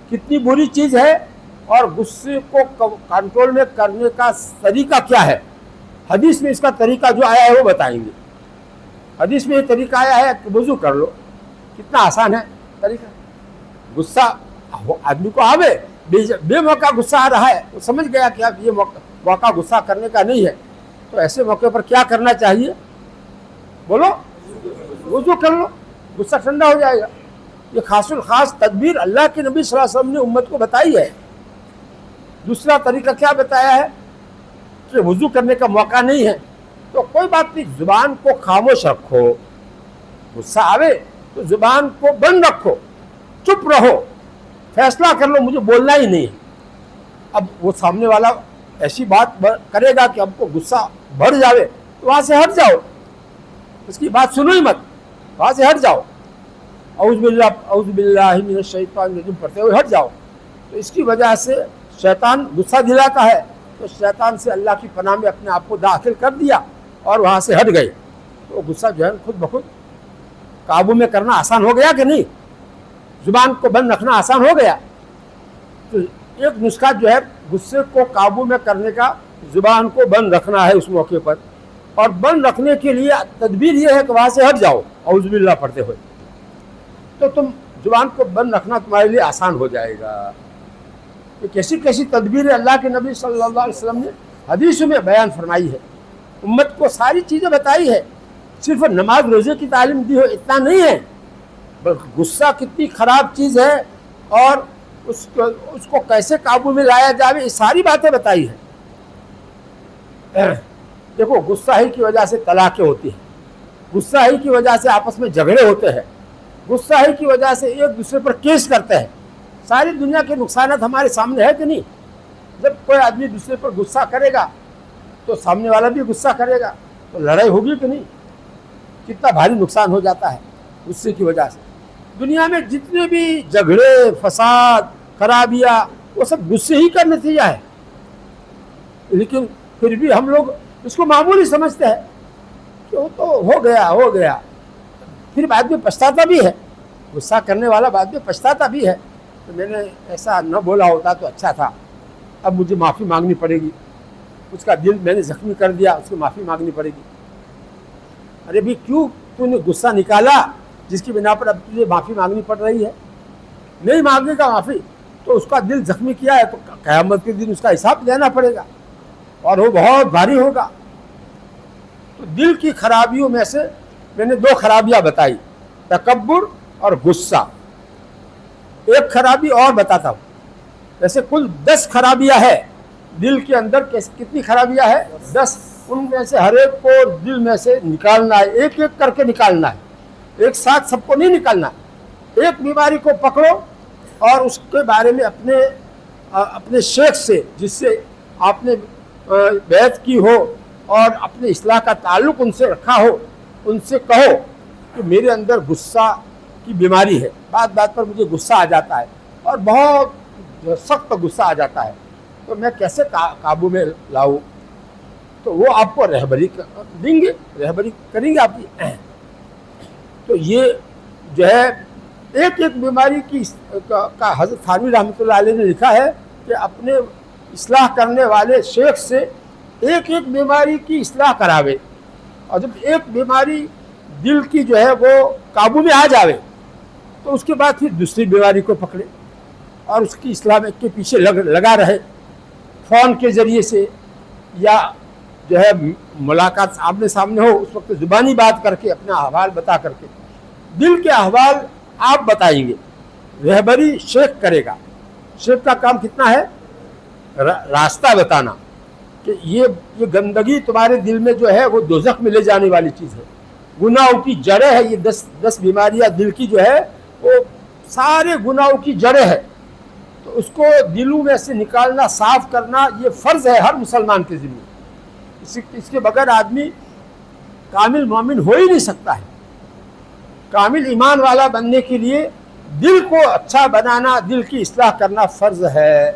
کتنی بری چیز ہے اور غصے کو کنٹرول میں کرنے کا طریقہ کیا ہے۔ حدیث میں اس کا طریقہ جو آیا ہے وہ بتائیں گے۔ حدیث میں یہ طریقہ آیا ہے کہ وضو کر لو، کتنا آسان ہے طریقہ۔ غصہ آدمی کو آوے، بے موقع غصہ آ رہا ہے، وہ سمجھ گیا کہ اب یہ موقع غصہ کرنے کا نہیں ہے، تو ایسے موقع پر کیا کرنا چاہیے؟ بولو، وضو کر لو، غصہ ٹھنڈا ہو جائے گا۔ یہ خاص الخاص تدبیر اللہ کے نبی صلی اللہ علیہ وسلم نے امت کو بتائی ہے۔ دوسرا طریقہ کیا بتایا ہے کہ وضو کرنے کا موقع نہیں ہے تو کوئی بات نہیں، زبان کو خاموش رکھو۔ غصہ آوے تو زبان کو بند رکھو، چپ رہو، فیصلہ کر لو مجھے بولنا ہی نہیں ہے۔ اب وہ سامنے والا ایسی بات کرے گا کہ ہم کو غصہ بڑھ جاوے تو وہاں سے ہٹ جاؤ، اس کی بات سنو ہی مت، وہاں سے ہٹ جاؤ، اعوذ باللہ من الشیطان الرجیم پڑھتے ہوئے ہٹ جاؤ۔ تو اس کی وجہ سے شیطان غصہ دلاتا ہے، تو شیطان سے اللہ کی پناہ میں اپنے آپ کو داخل کر دیا اور وہاں سے ہٹ گئے، تو غصہ جو ہے خود بخود قابو میں کرنا آسان ہو گیا کہ نہیں؟ زبان کو بند رکھنا آسان ہو گیا۔ تو ایک نسخہ جو ہے غصے کو قابو میں کرنے کا، زبان کو بند رکھنا ہے اس موقع پر، اور بند رکھنے کے لیے تدبیر یہ ہے کہ وہاں سے ہٹ جاؤ اعوذ باللہ پڑھتے ہوئے، تو تم زبان کو بند رکھنا تمہارے لیے آسان ہو جائے گا۔ یہ کیسی کیسی تدبیر اللہ کے نبی صلی اللہ علیہ وسلم نے حدیثوں میں بیان فرمائی ہے، امت کو ساری چیزیں بتائی ہے۔ صرف نماز روزے کی تعلیم دی ہو اتنا نہیں ہے، بلکہ غصہ کتنی خراب چیز ہے اور اس کو کیسے قابو میں لایا جائے، یہ ساری باتیں بتائی ہیں۔ دیکھو غصہ کی وجہ سے طلاقیں ہوتی ہیں، غصہ کی وجہ سے آپس میں جھگڑے ہوتے ہیں، غصہ کی وجہ سے ایک دوسرے پر کیس کرتے ہیں۔ ساری دنیا کے نقصانات ہمارے سامنے ہے کہ نہیں؟ جب کوئی آدمی دوسرے پر غصہ کرے گا تو سامنے والا بھی غصہ کرے گا، تو لڑائی ہوگی کہ نہیں؟ کتنا بھاری نقصان ہو جاتا ہے غصے کی وجہ سے۔ دنیا میں جتنے بھی جھگڑے، فساد، خرابیاں، وہ سب غصے ہی کا نتیجہ ہے، لیکن پھر بھی ہم لوگ اس کو معمولی سمجھتے ہیں کہ وہ تو ہو گیا، پھر بعد میں پچھتاتا بھی ہے، غصہ کرنے والا بعد میں پچھتاتا بھی ہے کہ میں نے ایسا نہ بولا ہوتا تو اچھا تھا، اب مجھے معافی مانگنی پڑے گی، اس کا دل میں نے زخمی کر دیا، اس کو معافی مانگنی پڑے گی۔ ارے بھی کیوں تو نے غصہ نکالا جس کی بنا پر اب تجھے معافی مانگنی پڑ رہی ہے؟ نہیں مانگے گا معافی تو اس کا دل زخمی کیا ہے، تو قیامت کے دن اس کا حساب دینا پڑے گا اور وہ بہت بھاری ہوگا۔ تو دل کی خرابیوں میں سے میں نے 2 خرابیاں بتائی، تکبر اور غصہ۔ ایک خرابی اور بتاتا ہوں، ویسے کل 10 خرابیاں ہیں دل کے اندر۔ کتنی خرابیاں ہیں؟ 10۔ ان میں سے ہر ایک کو دل میں سے نکالنا ہے، ایک ایک کر کے نکالنا ہے، ایک ساتھ سب کو نہیں نکالنا۔ ایک بیماری کو پکڑو اور اس کے بارے میں اپنے شیخ سے، جس سے آپ نے بیعت کی ہو اور اپنے اصلاح کا تعلق ان سے رکھا ہو، ان سے کہو کہ میرے اندر غصہ کی بیماری ہے، بات بات پر مجھے غصہ آ جاتا ہے اور بہت سخت غصہ آ جاتا ہے، تو میں کیسے قابو میں لاؤں؟ تو وہ آپ کو رہبری دیں گے، رہبری کریں گے آپ کی۔ تو یہ جو ہے ایک ایک بیماری کا حضرت تھانوی رحمۃ اللہ علیہ نے لکھا ہے کہ اپنے اصلاح کرنے والے شیخ سے ایک ایک بیماری کی اصلاح کراوے، اور جب ایک بیماری دل کی جو ہے وہ قابو میں آ جاوے تو اس کے بعد پھر دوسری بیماری کو پکڑے اور اس کی اصلاح میں کے پیچھے لگا رہے، فون کے ذریعے سے یا جو ہے ملاقات آمنے سامنے ہو، اس وقت زبانی بات کر کے اپنا احوال بتا کر کے دل کے احوال آپ بتائیں گے۔ رہبری شیخ کرے گا۔ شیخ کا کام کتنا ہے؟ راستہ بتانا کہ یہ گندگی تمہارے دل میں جو ہے وہ دوزخ میں لے جانے والی چیز ہے، گناہوں کی جڑیں ہے، یہ 10 بیماریاں دل کی جو ہے وہ سارے گناہوں کی جڑیں ہے، تو اس کو دلوں میں سے نکالنا، صاف کرنا یہ فرض ہے ہر مسلمان کے ذمہ۔ اس کے بغیر آدمی کامل مومن ہو ہی نہیں سکتا ہے۔ کامل ایمان والا بننے کے لیے دل کو اچھا بنانا، دل کی اصلاح کرنا فرض ہے۔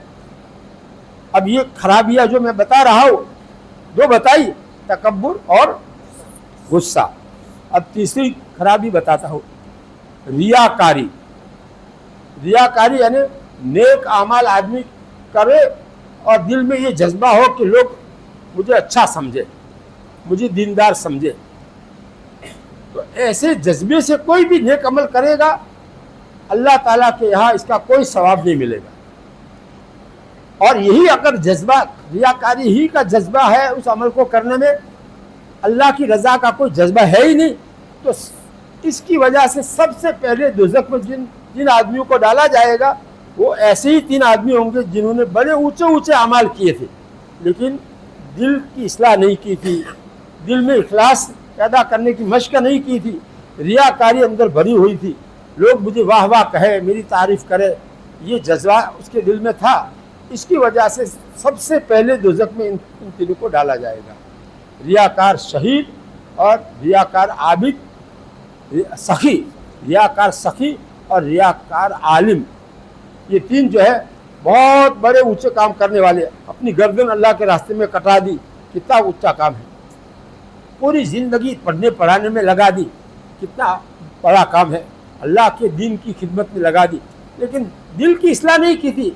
اب یہ خرابیاں جو میں بتا رہا ہوں 2 بتائی، تکبر اور غصہ۔ اب تیسری خرابی بتاتا ہوں، ریاکاری۔ ریاکاری یعنی نیک اعمال آدمی کرے اور دل میں یہ جذبہ ہو کہ لوگ مجھے اچھا سمجھے، مجھے دیندار سمجھے۔ تو ایسے جذبے سے کوئی بھی نیک عمل کرے گا اللہ تعالیٰ کے یہاں اس کا کوئی ثواب نہیں ملے گا۔ اور یہی اگر جذبہ ریاکاری ہی کا جذبہ ہے اس عمل کو کرنے میں، اللہ کی رضا کا کوئی جذبہ ہے ہی نہیں، تو اس کی وجہ سے سب سے پہلے دوزخ میں جن آدمیوں کو ڈالا جائے گا وہ ایسے ہی 3 آدمی ہوں گے جنہوں نے بڑے اونچے اعمال کیے تھے لیکن دل کی اصلاح نہیں کی تھی، دل میں اخلاص پیدا کرنے کی مشق نہیں کی تھی، ریاکاری اندر بھری ہوئی تھی، لوگ مجھے واہ واہ کہے، میری تعریف کرے، یہ جذبہ اس کے دل میں تھا۔ اس کی وجہ سے سب سے پہلے دوزخ میں ان 3 کو ڈالا جائے گا، ریاکار شہید اور ریاکار عابد سخی، ریاکار سخی اور ریاکار عالم۔ یہ 3 جو ہے بہت بڑے اونچے کام کرنے والے، اپنی گردن اللہ کے راستے میں کٹا دی، کتنا اونچا کام ہے۔ پوری زندگی پڑھنے پڑھانے میں لگا دی، کتنا بڑا کام ہے، اللہ کے دین کی خدمت میں لگا دی، لیکن دل کی اصلاح نہیں کی تھی۔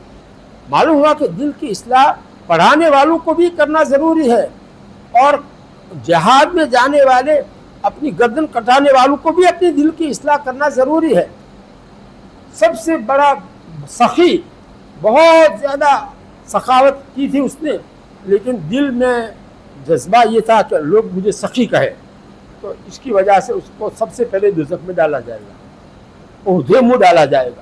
معلوم ہوا کہ دل کی اصلاح پڑھانے والوں کو بھی کرنا ضروری ہے، اور جہاد میں جانے والے اپنی گردن کٹانے والوں کو بھی اپنی دل کی اصلاح کرنا ضروری ہے۔ سب سے بڑا سخی، بہت زیادہ سخاوت کی تھی اس نے، لیکن دل میں جذبہ یہ تھا کہ لوگ مجھے سخی کہے، تو اس کی وجہ سے اس کو سب سے پہلے دوزخ میں ڈالا جائے گا، عہدے میں ڈالا جائے گا۔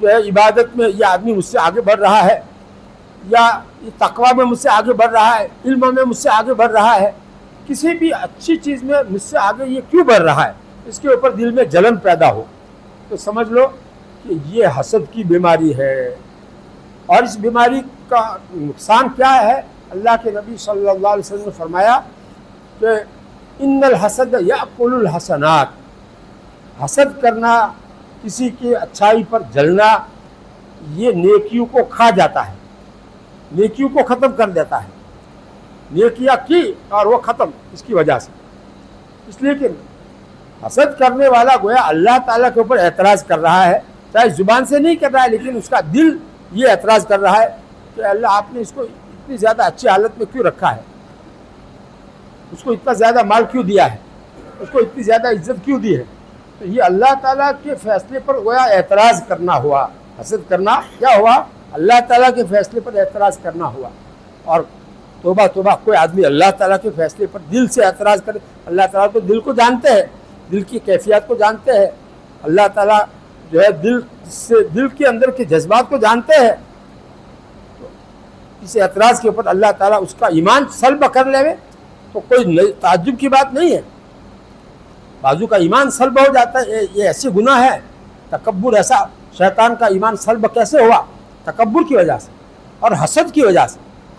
جو ہے عبادت میں یہ آدمی مجھ سے آگے بڑھ رہا ہے، یا تقویٰ میں مجھ سے آگے بڑھ رہا ہے، علم میں مجھ سے آگے بڑھ رہا ہے، کسی بھی اچھی چیز میں مجھ سے آگے یہ کیوں بڑھ رہا ہے، اس کے اوپر دل میں جلن پیدا ہو، تو سمجھ لو کہ یہ حسد کی بیماری ہے۔ اور اس بیماری کا نقصان کیا ہے؟ اللہ کے نبی صلی اللہ علیہ وسلم نے فرمایا کہ ان الحسد یأکل الحسنات، حسد کرنا، کسی کی اچھائی پر جلنا، یہ نیکیوں کو کھا جاتا ہے، نیکیوں کو ختم کر دیتا ہے، نیکیاں کی اور وہ ختم اس کی وجہ سے۔ اس لیے کہ حسد کرنے والا گویا اللہ تعالیٰ کے اوپر اعتراض کر رہا ہے، چاہے زبان سے نہیں کر رہا ہے لیکن اس کا دل یہ اعتراض کر رہا ہے کہ اللہ آپ نے اس کو اتنی زیادہ اچھی حالت میں کیوں رکھا ہے، اس کو اتنا زیادہ مال کیوں دیا ہے، اس کو اتنی زیادہ عزت کیوں دی ہے۔ تو یہ اللہ تعالیٰ کے فیصلے پر گویا اعتراض کرنا ہوا، حسد کرنا کیا ہوا؟ اللہ تعالیٰ کے فیصلے پر اعتراض کرنا ہوا۔ اور توبہ توبہ، کوئی آدمی اللہ تعالیٰ کے فیصلے پر دل سے اعتراض کرے، اللہ تعالیٰ تو دل کو جانتے ہیں، دل کی کیفیات کو جانتے ہیں، اللہ تعالیٰ جو ہے دل کے اندر کے جذبات کو جانتے ہیں، تو اس اعتراض کے اوپر اللہ تعالیٰ اس کا ایمان سلب کر لے تو کوئی تعجب کی بات نہیں ہے۔ بازو کا ایمان سلب ہو جاتا ہے، یہ ایسے گناہ ہے، تکبر ایسا، شیطان کا ایمان سلب کیسے ہوا؟ تکبر کی وجہ سے اور حسد کی وجہ سے۔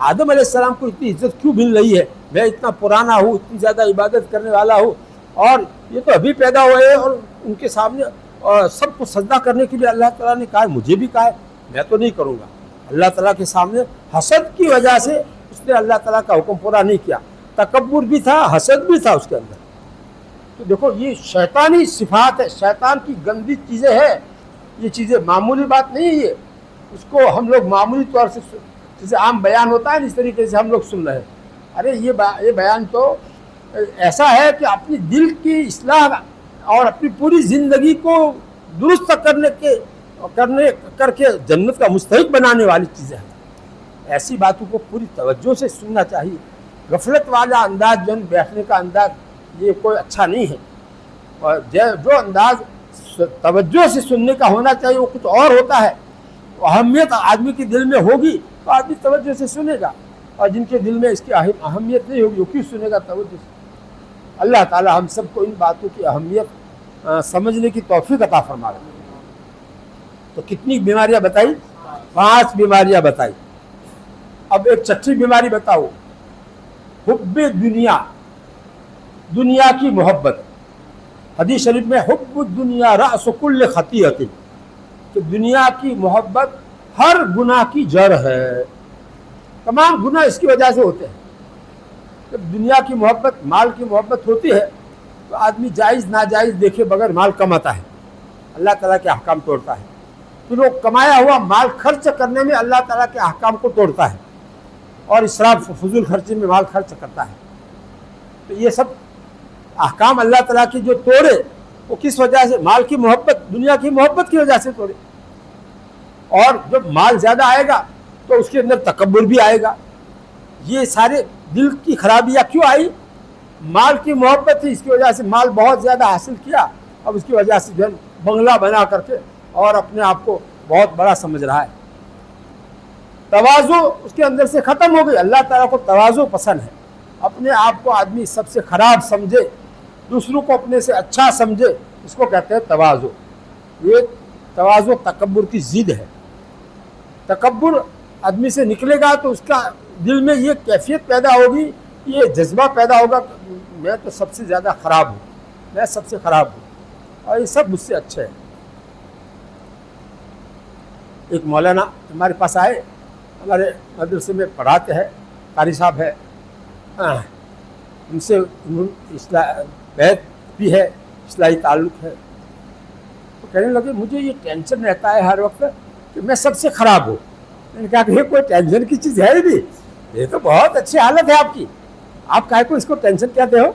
آدم علیہ السلام کو اتنی عزت کیوں مل رہی ہے؟ میں اتنا پرانا ہوں، اتنی زیادہ عبادت کرنے والا ہوں، اور یہ تو ابھی پیدا ہوئے اور ان کے سامنے سب کو سجدہ کرنے کے لیے اللہ تعالیٰ نے کہا ہے، مجھے بھی کہا ہے، میں تو نہیں کروں گا۔ اللہ تعالیٰ کے سامنے حسد کی وجہ سے اس نے اللہ تعالیٰ کا حکم پورا نہیں کیا، تکبر بھی تھا، حسد بھی تھا اس کے اندر۔ تو دیکھو یہ شیطانی صفات ہے، شیطان کی گندی چیزیں ہیں، یہ چیزیں معمولی بات نہیں ہے، یہ اس کو ہم لوگ معمولی طور سے جیسے عام بیان ہوتا ہے اس طریقے سے ہم لوگ سن رہے ہیں۔ ارے یہ بیان تو ایسا ہے کہ اپنی دل کی اصلاح اور اپنی پوری زندگی کو درست کر کے جنت کا مستحق بنانے والی چیزیں ہیں۔ ایسی باتوں کو پوری توجہ سے سننا چاہیے۔ غفلت والا انداز جو بیٹھنے کا انداز یہ کوئی اچھا نہیں ہے، اور جو انداز توجہ سے سننے کا ہونا چاہیے وہ کچھ اور ہوتا ہے۔ اہمیت آدمی کے دل میں ہوگی تو آدمی توجہ سے سنے گا، اور جن کے دل میں اس کی اہمیت نہیں ہوگی وہ کیوں سنے گا توجہ سے؟ اللہ تعالی ہم سب کو ان باتوں کی اہمیت سمجھنے کی توفیق عطا فرما رہے ہیں۔ تو کتنی بیماریاں بتائی؟ 5 بیماریاں بتائی۔ اب ایک چھٹی بیماری بتاؤ، حب دنیا، دنیا کی محبت۔ حدیث شریف میں حب الدنیا رأس کل خطیئۃ، کہ دنیا کی محبت ہر گناہ کی جڑ ہے۔ تمام گناہ اس کی وجہ سے ہوتے ہیں۔ جب دنیا کی محبت، مال کی محبت ہوتی ہے تو آدمی جائز ناجائز دیکھے بغیر مال کماتا ہے، اللہ تعالیٰ کے احکام توڑتا ہے، پھر وہ کمایا ہوا مال خرچ کرنے میں اللہ تعالیٰ کے احکام کو توڑتا ہے اور اسراف فضول خرچی میں مال خرچ کرتا ہے۔ تو یہ سب احکام اللہ تعالیٰ کی جو توڑے وہ کس وجہ سے؟ مال کی محبت، دنیا کی محبت کی وجہ سے توڑے۔ اور جب مال زیادہ آئے گا تو اس کے اندر تکبر بھی آئے گا۔ یہ سارے دل کی خرابیاں کیوں آئی؟ مال کی محبت تھی، اس کی وجہ سے مال بہت زیادہ حاصل کیا، اب اس کی وجہ سے جو بنگلہ بنا کر کے اور اپنے آپ کو بہت بڑا سمجھ رہا ہے۔ تواضع اس کے اندر سے ختم ہو گئی۔ اللہ تعالیٰ کو تواضع پسند ہے، اپنے آپ کو آدمی سب سے خراب سمجھے، دوسروں کو اپنے سے اچھا سمجھے، اس کو کہتے ہیں تواضع۔ یہ تواضع تکبر کی ضد ہے۔ تکبر آدمی سے نکلے گا تو اس کا دل میں یہ کیفیت پیدا ہوگی، یہ جذبہ پیدا ہوگا کہ میں تو سب سے زیادہ خراب ہوں، میں سب سے خراب ہوں اور یہ سب مجھ سے اچھے ہیں۔ ایک مولانا ہمارے پاس آئے، ہمارے مدرسے میں پڑھاتے ہیں، قاری صاحب ہے، ان سے بیعت بھی ہے، اصلاحی تعلق ہے۔ تو کہنے لگے مجھے یہ ٹینشن رہتا ہے ہر وقت کہ میں سب سے خراب ہوں۔ میں نے کہا کہ یہ کوئی ٹینشن کی چیز ہے ہی نہیں، یہ تو بہت اچھی حالت ہے آپ کی، آپ کہے کو اس کو ٹینشن کہتے ہو؟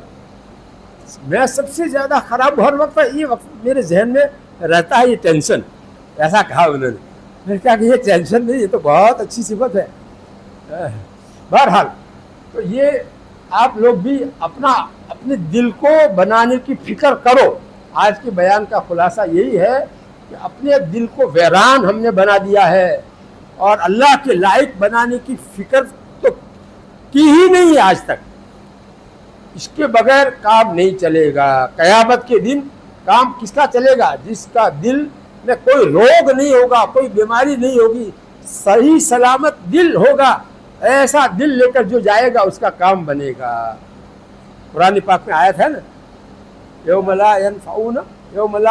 میں سب سے زیادہ خراب ہر وقت، یہ وقت میرے ذہن میں رہتا ہے یہ ٹینشن، ایسا کہا انہوں نے۔ میں نے کہا کہ یہ ٹینشن نہیں، یہ تو بہت اچھی صفت ہے۔ بہرحال تو یہ آپ لوگ بھی اپنے دل کو بنانے کی فکر کرو۔ آج کے بیان کا خلاصہ یہی ہے کہ اپنے دل کو ویران ہم نے بنا دیا ہے اور اللہ کے لائق بنانے کی فکر تو کی ہی نہیں ہے آج تک. اس کے بغیر کام نہیں چلے گا. قیامت کے دن کام کس کا چلے گا؟ جس کا دل میں کوئی روگ نہیں ہوگا, کوئی بیماری نہیں ہوگی, صحیح سلامت دل ہوگا. ایسا دل لے کر جو جائے گا اس کا کام بنے گا. قرآن پاک میں آیت ہے نا, یوم لا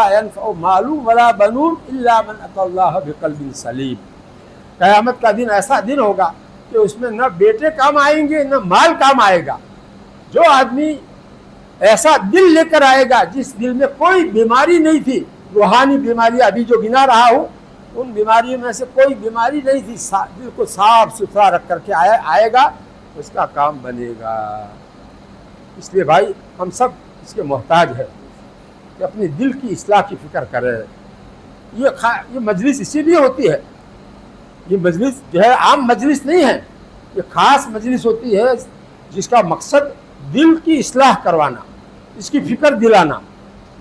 ينفع مال ولا بنون الا من اتى الله بقلب سلیم. قیامت کا دن ایسا دن ہوگا کہ اس میں نہ بیٹے کام آئیں گے نہ مال کام آئے گا. جو آدمی ایسا دل لے کر آئے گا جس دل میں کوئی بیماری نہیں تھی, روحانی بیماری ابھی جو گنا رہا ہوں ان بیماریوں میں سے کوئی بیماری نہیں تھی, دل کو صاف ستھرا رکھ کر کے آئے گا, اس کا کام بنے گا. اس لیے بھائی ہم سب اس کے محتاج ہیں کہ اپنے دل کی اصلاح کی فکر کریں. یہ مجلس اسی لیے ہوتی ہے, یہ مجلس جو ہے عام مجلس نہیں ہے, یہ خاص مجلس ہوتی ہے جس کا مقصد دل کی اصلاح کروانا, اس کی فکر دلانا,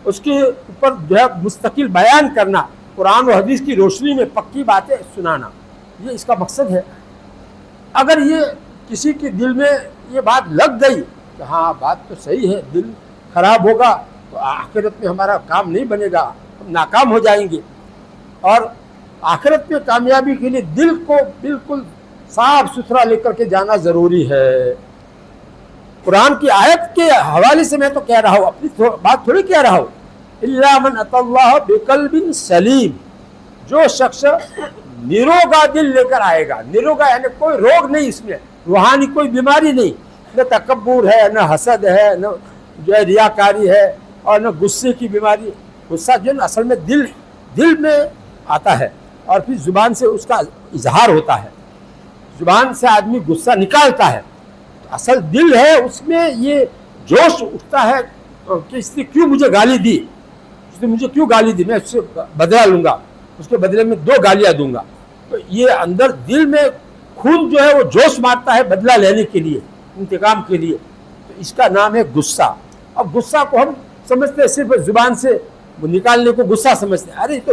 اس کے اوپر جو ہے مستقل بیان کرنا, قرآن و حدیث کی روشنی میں پکی باتیں سنانا, یہ اس کا مقصد ہے. اگر یہ کسی کے دل میں یہ بات لگ گئی کہ ہاں بات تو صحیح ہے, دل خراب ہوگا تو آخرت میں ہمارا کام نہیں بنے گا, ہم ناکام ہو جائیں گے. اور آخرت میں کامیابی کے لیے دل کو بالکل صاف ستھرا لے کر کے جانا ضروری ہے. قرآن کی آیت کے حوالے سے میں تو کہہ رہا ہوں, اپنی بات تھوڑی کہہ رہا ہوں. الا من اتى الله بقلب سلیم, جو شخص نروگا دل لے کر آئے گا, نروگا یعنی کوئی روگ نہیں, اس میں روحانی کوئی بیماری نہیں, نہ تکبر ہے, نہ حسد ہے, نہ جو ہے ریاکاری ہے, اور نہ غصے کی بیماری. غصہ جو ہے اصل میں دل میں آتا ہے اور پھر زبان سے اس کا اظہار ہوتا ہے, زبان سے آدمی غصہ نکالتا ہے. اصل دل ہے, اس میں یہ جوش اٹھتا ہے کہ اس نے کیوں مجھے گالی دی, اس نے مجھے کیوں گالی دی, میں اس سے بدلہ لوں گا, اس کے بدلے میں 2 گالیاں دوں گا. تو یہ اندر دل میں خون جو ہے وہ جوش مارتا ہے بدلہ لینے کے لیے, انتقام کے لیے. تو اس کا نام ہے غصہ. اب غصہ کو ہم سمجھتے ہیں صرف زبان سے نکالنے کو غصہ سمجھتے ہیں. ارے تو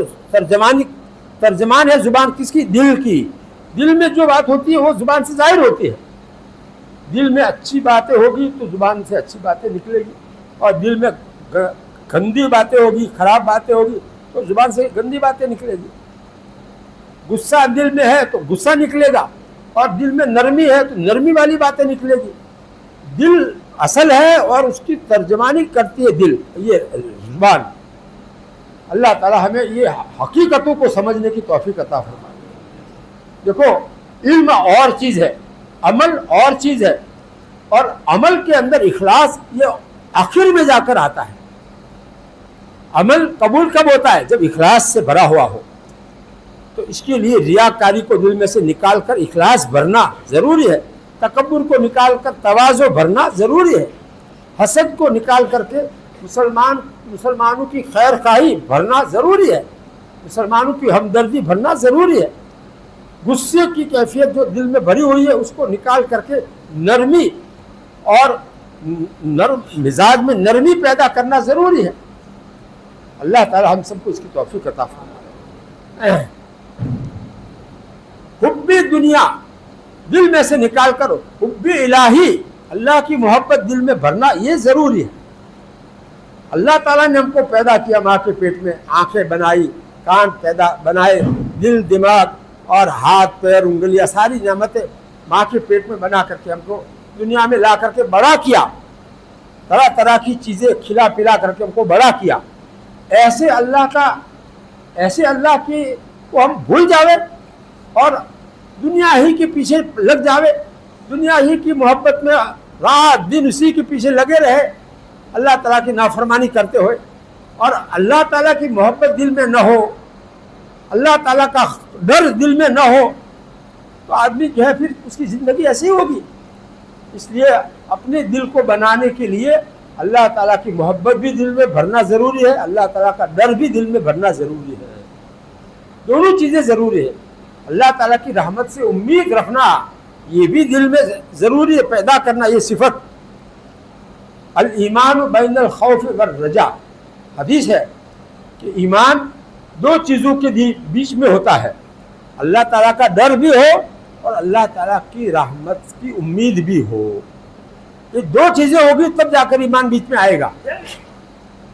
ترجمان ہے زبان کس کی؟ دل کی. دل میں جو بات ہوتی ہے وہ زبان سے ظاہر ہوتی ہے. دل میں اچھی باتیں ہوگی تو زبان سے اچھی باتیں نکلے گی, اور دل میں گندی باتیں ہوگی, خراب باتیں ہوگی تو زبان سے گندی باتیں نکلے گی. غصہ دل میں ہے تو غصہ نکلے گا, اور دل میں نرمی ہے تو نرمی والی باتیں نکلے گی. دل اصل ہے اور اس کی ترجمانی کرتی ہے دل, یہ زبان. اللہ تعالی ہمیں یہ حقیقتوں کو سمجھنے کی توفیق عطا فرمائے. دیکھو علم اور چیز ہے, عمل اور چیز ہے, اور عمل کے اندر اخلاص یہ آخر میں جا کر آتا ہے. عمل قبول کب ہوتا ہے؟ جب اخلاص سے بھرا ہوا ہو. تو اس کے لیے ریاکاری کو دل میں سے نکال کر اخلاص بھرنا ضروری ہے, تکبر کو نکال کر تواضع بھرنا ضروری ہے, حسد کو نکال کر کے مسلمانوں کی خیر خواہی بھرنا ضروری ہے, مسلمانوں کی ہمدردی بھرنا ضروری ہے. غصے کی کیفیت جو دل میں بھری ہوئی ہے اس کو نکال کر کے نرمی اور نرم مزاج میں نرمی پیدا کرنا ضروری ہے. اللہ تعالی ہم سب کو اس کی توفیق عطا فرمائے. حب دنیا دل میں سے نکال کر حب الہی, اللہ کی محبت دل میں بھرنا یہ ضروری ہے. اللہ تعالیٰ نے ہم کو پیدا کیا ماں کے پیٹ میں, آنکھیں بنائی, کان پیدا بنائے, دل دماغ اور ہاتھ پیر انگلیاں ساری نعمتیں ماں کے پیٹ میں بنا کر کے ہم کو دنیا میں لا کر کے بڑا کیا, طرح طرح کی چیزیں کھلا پلا کر کے ہم کو بڑا کیا. ایسے اللہ کی کو ہم بھول جاوے اور دنیا ہی کے پیچھے لگ جاوے, دنیا ہی کی محبت میں رات دن اسی کے پیچھے لگے رہے, اللہ تعالیٰ کی نافرمانی کرتے ہوئے, اور اللہ تعالیٰ کی محبت دل میں نہ ہو, اللہ تعالیٰ کا ڈر دل میں نہ ہو, تو آدمی جو ہے پھر اس کی زندگی ایسی ہوگی. اس لیے اپنے دل کو بنانے کے لیے اللہ تعالیٰ کی محبت بھی دل میں بھرنا ضروری ہے, اللہ تعالیٰ کا ڈر بھی دل میں بھرنا ضروری ہے. دونوں چیزیں ضروری ہے. اللہ تعالیٰ کی رحمت سے امید رکھنا یہ بھی دل میں ضروری ہے پیدا کرنا, یہ صفت. الایمان بین الخوف والرجاء, حدیث ہے کہ ایمان دو چیزوں کے بیچ میں ہوتا ہے، اللہ تعالیٰ کا ڈر بھی ہو اور اللہ تعالیٰ کی رحمت کی امید بھی ہو. یہ دو چیزیں ہوگی تب جا کر ایمان بیچ میں آئے گا.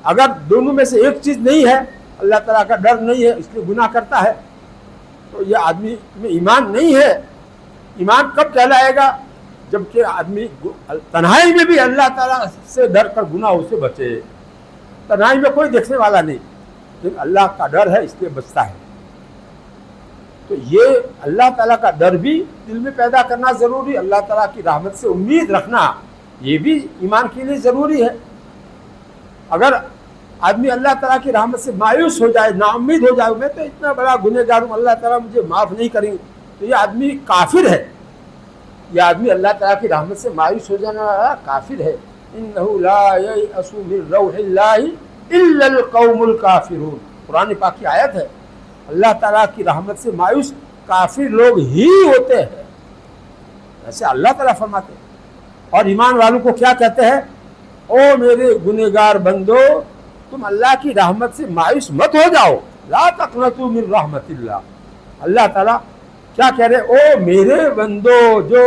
اگر دونوں میں سے ایک چیز نہیں ہے، اللہ تعالیٰ کا ڈر نہیں ہے اس لیے گناہ کرتا ہے، تو یہ آدمی میں ایمان نہیں ہے. ایمان کب کہلائے گا؟ جبکہ آدمی تنہائی میں بھی اللہ تعالیٰ سے ڈر کر گناہوں سے بچے. تنہائی میں کوئی دیکھنے والا نہیں، لیکن اللہ کا ڈر ہے اس لیے بچتا ہے. تو یہ اللہ تعالیٰ کا ڈر بھی دل میں پیدا کرنا ضروری، اللہ تعالیٰ کی رحمت سے امید رکھنا یہ بھی ایمان کے لیے ضروری ہے. اگر آدمی اللہ تعالیٰ کی رحمت سے مایوس ہو جائے، نا امید ہو جائے، میں تو اتنا بڑا گنہگار ہوں، اللہ تعالیٰ مجھے معاف نہیں کریں گے، تو یہ آدمی کافر ہے. یہ آدمی اللہ تعالیٰ کی رحمت سے مایوس ہو جانے والا کافر ہے. انہ لا ییأس من روح اللہ الا القوم الکافرون، قرآن پاک کی آیت ہے. اللہ تعالیٰ کی رحمت سے مایوس کافر لوگ ہی ہوتے ہیں، ایسے اللہ تعالیٰ فرماتے ہیں. اور ایمان والوں کو کیا کہتے ہیں؟ او میرے گنہگار بندو، تم اللہ کی رحمت سے مایوس مت ہو جاؤ. لا تقنطوا من رحمت اللہ. اللہ تعالیٰ کیا کہہ رہے؟ او میرے بندو جو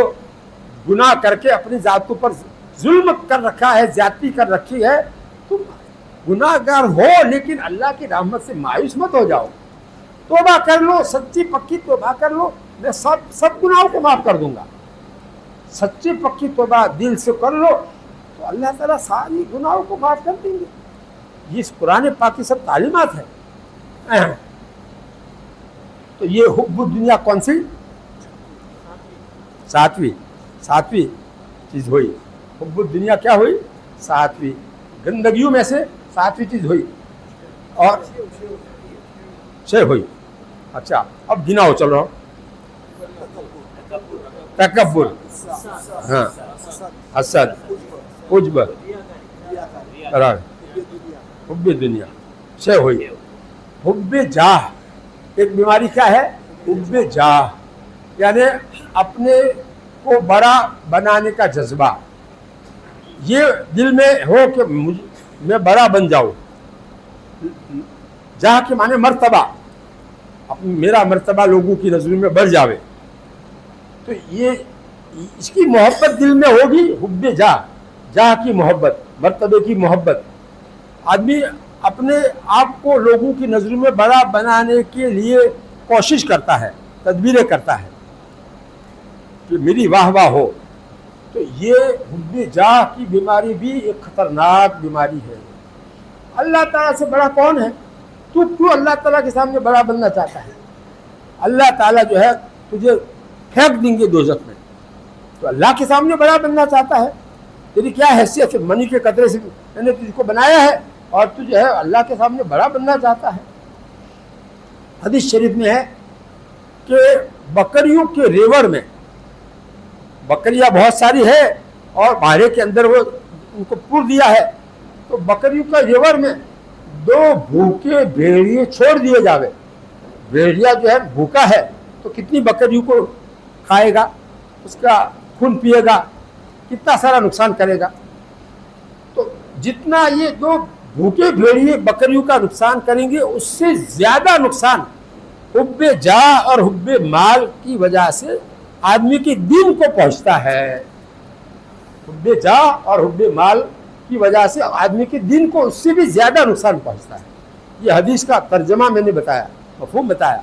گناہ کر کے اپنی ذاتوں پر ظلم کر رکھا ہے، زیادتی کر رکھی ہے، تم گناہ گار ہو لیکن اللہ کی رحمت سے مایوس مت ہو جاؤ. توبہ کر لو، سچی پکی توبہ کر لو، میں سب گناہوں کو معاف کر دوں گا. سچی پکی توبہ دل سے کر لو تو اللہ تعالیٰ ساری گناہوں کو معاف کر دیں گے. یہ اس قرآن پاک کی سب تعلیمات ہیں. تو یہ حب الدنیا کون سی؟ ساتویں چیز ہوئی. حب الدنیا کیا ہوئی؟ ساتویں گندگیوں میں سے ساتویں چیز ہوئی اور شے ہوئی. اچھا اب گناؤ، چل رہا ہوں. تکبر، ہاں، حسد، عجب، حب دنیا شے ہوئی. حب جاہ ایک بیماری کیا ہے؟ حب جاہ، یعنی اپنے کو بڑا بنانے کا جذبہ. یہ دل میں ہو کہ میں بڑا بن جاؤں. جاہ کے معنی مرتبہ، میرا مرتبہ لوگوں کی نظروں میں بڑھ جاوے. تو یہ اس کی محبت دل میں ہوگی. حب جاہ کی محبت، مرتبے کی محبت. آدمی اپنے آپ کو لوگوں کی نظروں میں بڑا بنانے کے لیے کوشش کرتا ہے، تدبیریں کرتا ہے کہ میری واہ واہ ہو. تو یہ حب جاہ کی بیماری بھی ایک خطرناک بیماری ہے. اللہ تعالیٰ سے بڑا کون ہے؟ تو کیوں اللہ تعالیٰ کے سامنے بڑا بننا چاہتا ہے؟ اللہ تعالیٰ جو ہے تجھے پھینک دیں گے دوزخ میں، تو اللہ کے سامنے بڑا بننا چاہتا ہے. تیری کیا حیثیت ہے؟ منی کے قطرے سے میں نے تجھ کو بنایا ہے اور تجھے ہے اللہ کے سامنے بڑا بننا چاہتا ہے. حدیث شریف میں ہے کہ بکریوں کے ریوڑ میں، بکریاں بہت ساری ہے اور باہرے کے اندر وہ ان کو پور دیا ہے، تو بکریوں کا ریوڑ میں 2 بھوکے بھیڑیے چھوڑ دیے جاوے. بھیڑیا جو ہے بھوکا ہے تو کتنی بکریوں کو کھائے گا، اس کا خون پیے گا، کتنا سارا نقصان کرے گا. تو جتنا یہ 2 بھوکے بھیڑیے بکریوں کا نقصان کریں گے، اس سے زیادہ نقصان حب جاہ اور حب مال کی وجہ سے آدمی کے دین کو پہنچتا ہے. حب جاہ اور حب مال کی وجہ سے آدمی کے دین کو اس سے بھی زیادہ نقصان پہنچتا ہے. یہ حدیث کا ترجمہ میں نے بتایا، مفہوم بتایا.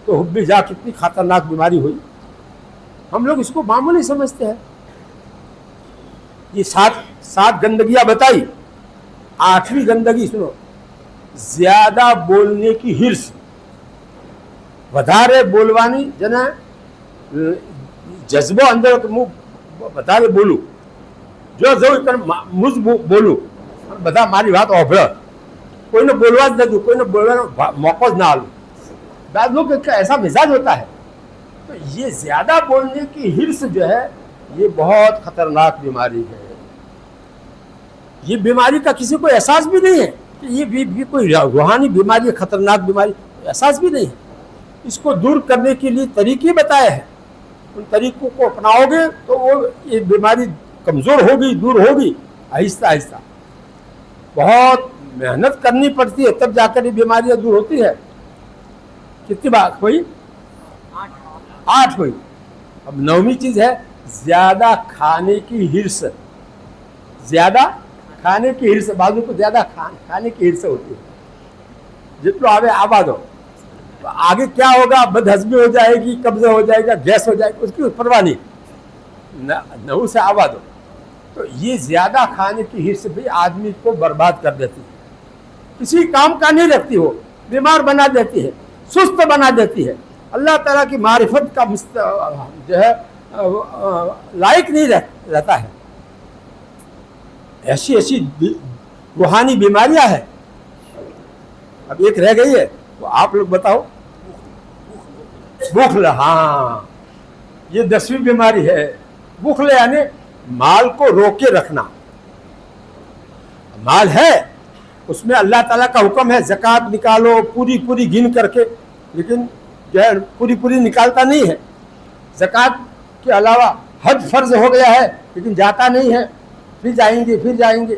تو حب جاہ کتنی خطرناک بیماری ہوئی. ہم لوگ اس کو معمولی سمجھتے ہیں. یہ 7 گندگیاں بتائی. 8ویں گندگی سنو، زیادہ بولنے کی ہرس. વધારે બોલવાની જેને જذبો અંદર હું વધારે બોલું, જો હું જ બોલું, બધા મારી વાત ઓભળે, કોઈને બોલવા જ નથી, કોઈને બોલવાનો મોકો જ ના આલું. بعض لوگ کا ایسا مزاج ہوتا ہے. تو یہ زیادہ بولنے کی ہرس جو ہے یہ بہت خطرناک بیماری ہے. یہ بیماری کا کسی کو احساس بھی نہیں ہے کہ یہ بھی کوئی روحانی بیماری، خطرناک بیماری، احساس بھی نہیں ہے. اس کو دور کرنے کے لیے طریقے بتائے ہیں. ان طریقوں کو اپناؤ گے تو وہ یہ بیماری کمزور ہوگی، دور ہوگی آہستہ آہستہ. بہت محنت کرنی پڑتی ہے تب جا کر یہ بیماریاں دور ہوتی ہے. کتنی بات ہوئی؟ 8 ہوئی. اب 9ویں چیز ہے زیادہ کھانے کی ہرس. زیادہ کھانے کی ہرس. بعضوں کو زیادہ کھانے کی ہرس ہوتی ہے. جتنا آوے آباد ہو. تو آگے کیا ہوگا؟ بد ہضمی ہو جائے گی، قبضہ ہو جائے گا، گیس ہو جائے گی، اس کی پرواہ نہیں. 9 سے آباد ہو. تو یہ زیادہ کھانے کی ہرس بھی آدمی کو برباد کر دیتی ہے. کسی کام کا نہیں رکھتی، ہو بیمار بنا دیتی ہے، سست بنا دیتی ہے. اللہ تعالیٰ کی معرفت کا جو ہے لائق نہیں رہتا ہے. ایسی ایسی روحانی بیماریاں ہیں. اب ایک رہ گئی ہے، تو آپ لوگ بتاؤ. بخل. ہاں، یہ 10ویں بیماری ہے. بخل یعنی مال کو روکے رکھنا. مال ہے، اس میں اللہ تعالیٰ کا حکم ہے زکوٰۃ نکالو پوری گن کر کے، لیکن جو ہے پوری نکالتا نہیں ہے. زکوٰۃ کے علاوہ حج فرض ہو گیا ہے لیکن جاتا نہیں ہے. پھر جائیں گے.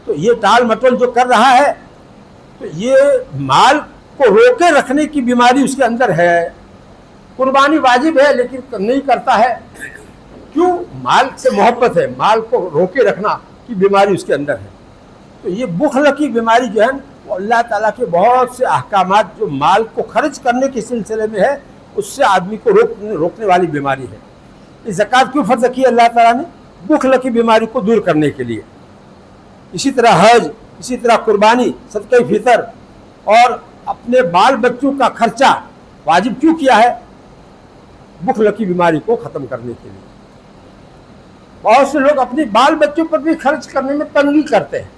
تو یہ ٹال مٹول جو کر رہا ہے، تو یہ مال کو روکے رکھنے کی بیماری اس کے اندر ہے. قربانی واجب ہے لیکن نہیں کرتا ہے. کیوں؟ مال سے محبت ہے، مال کو روکے رکھنا کی بیماری اس کے اندر ہے. تو یہ بخل کی بیماری جو ہے وہ اللہ تعالیٰ کے بہت سے احکامات جو مال کو خرچ کرنے کے سلسلے میں ہے، اس سے آدمی کو روکنے والی بیماری ہے. یہ زکوٰۃ کیوں فرض کی اللہ تعالیٰ نے؟ بخل کی بیماری کو دور کرنے کے لیے. اسی طرح حج، اسی طرح قربانی، صدقہ فطر اور اپنے بال بچوں کا خرچہ واجب کیوں کیا ہے؟ بخل کی بیماری کو ختم کرنے کے لیے. بہت سے لوگ اپنے بال بچوں پر بھی خرچ کرنے میں تنگی کرتے ہیں،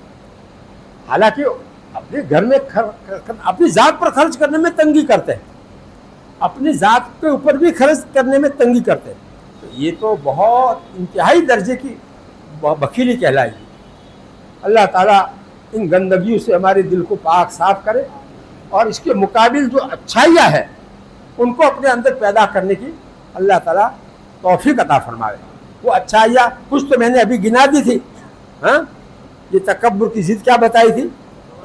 حالانکہ اپنے گھر میں اپنی ذات پر خرچ کرنے میں تنگی کرتے ہیں، اپنی ذات کے اوپر بھی خرچ کرنے میں تنگی کرتے ہیں. تو یہ تو بہت انتہائی درجے کی بخیلی کہلائے گی. اللہ تعالیٰ ان گندگیوں سے ہمارے دل کو پاک صاف کرے اور اس کے مقابل جو اچھائیاں ہیں ان کو اپنے اندر پیدا کرنے کی اللہ تعالیٰ توفیق عطا فرمائے. وہ اچھائیاں کچھ تو میں نے ابھی گنا دی تھی. ہاں، یہ تکبر کی ضد کیا بتائی تھی؟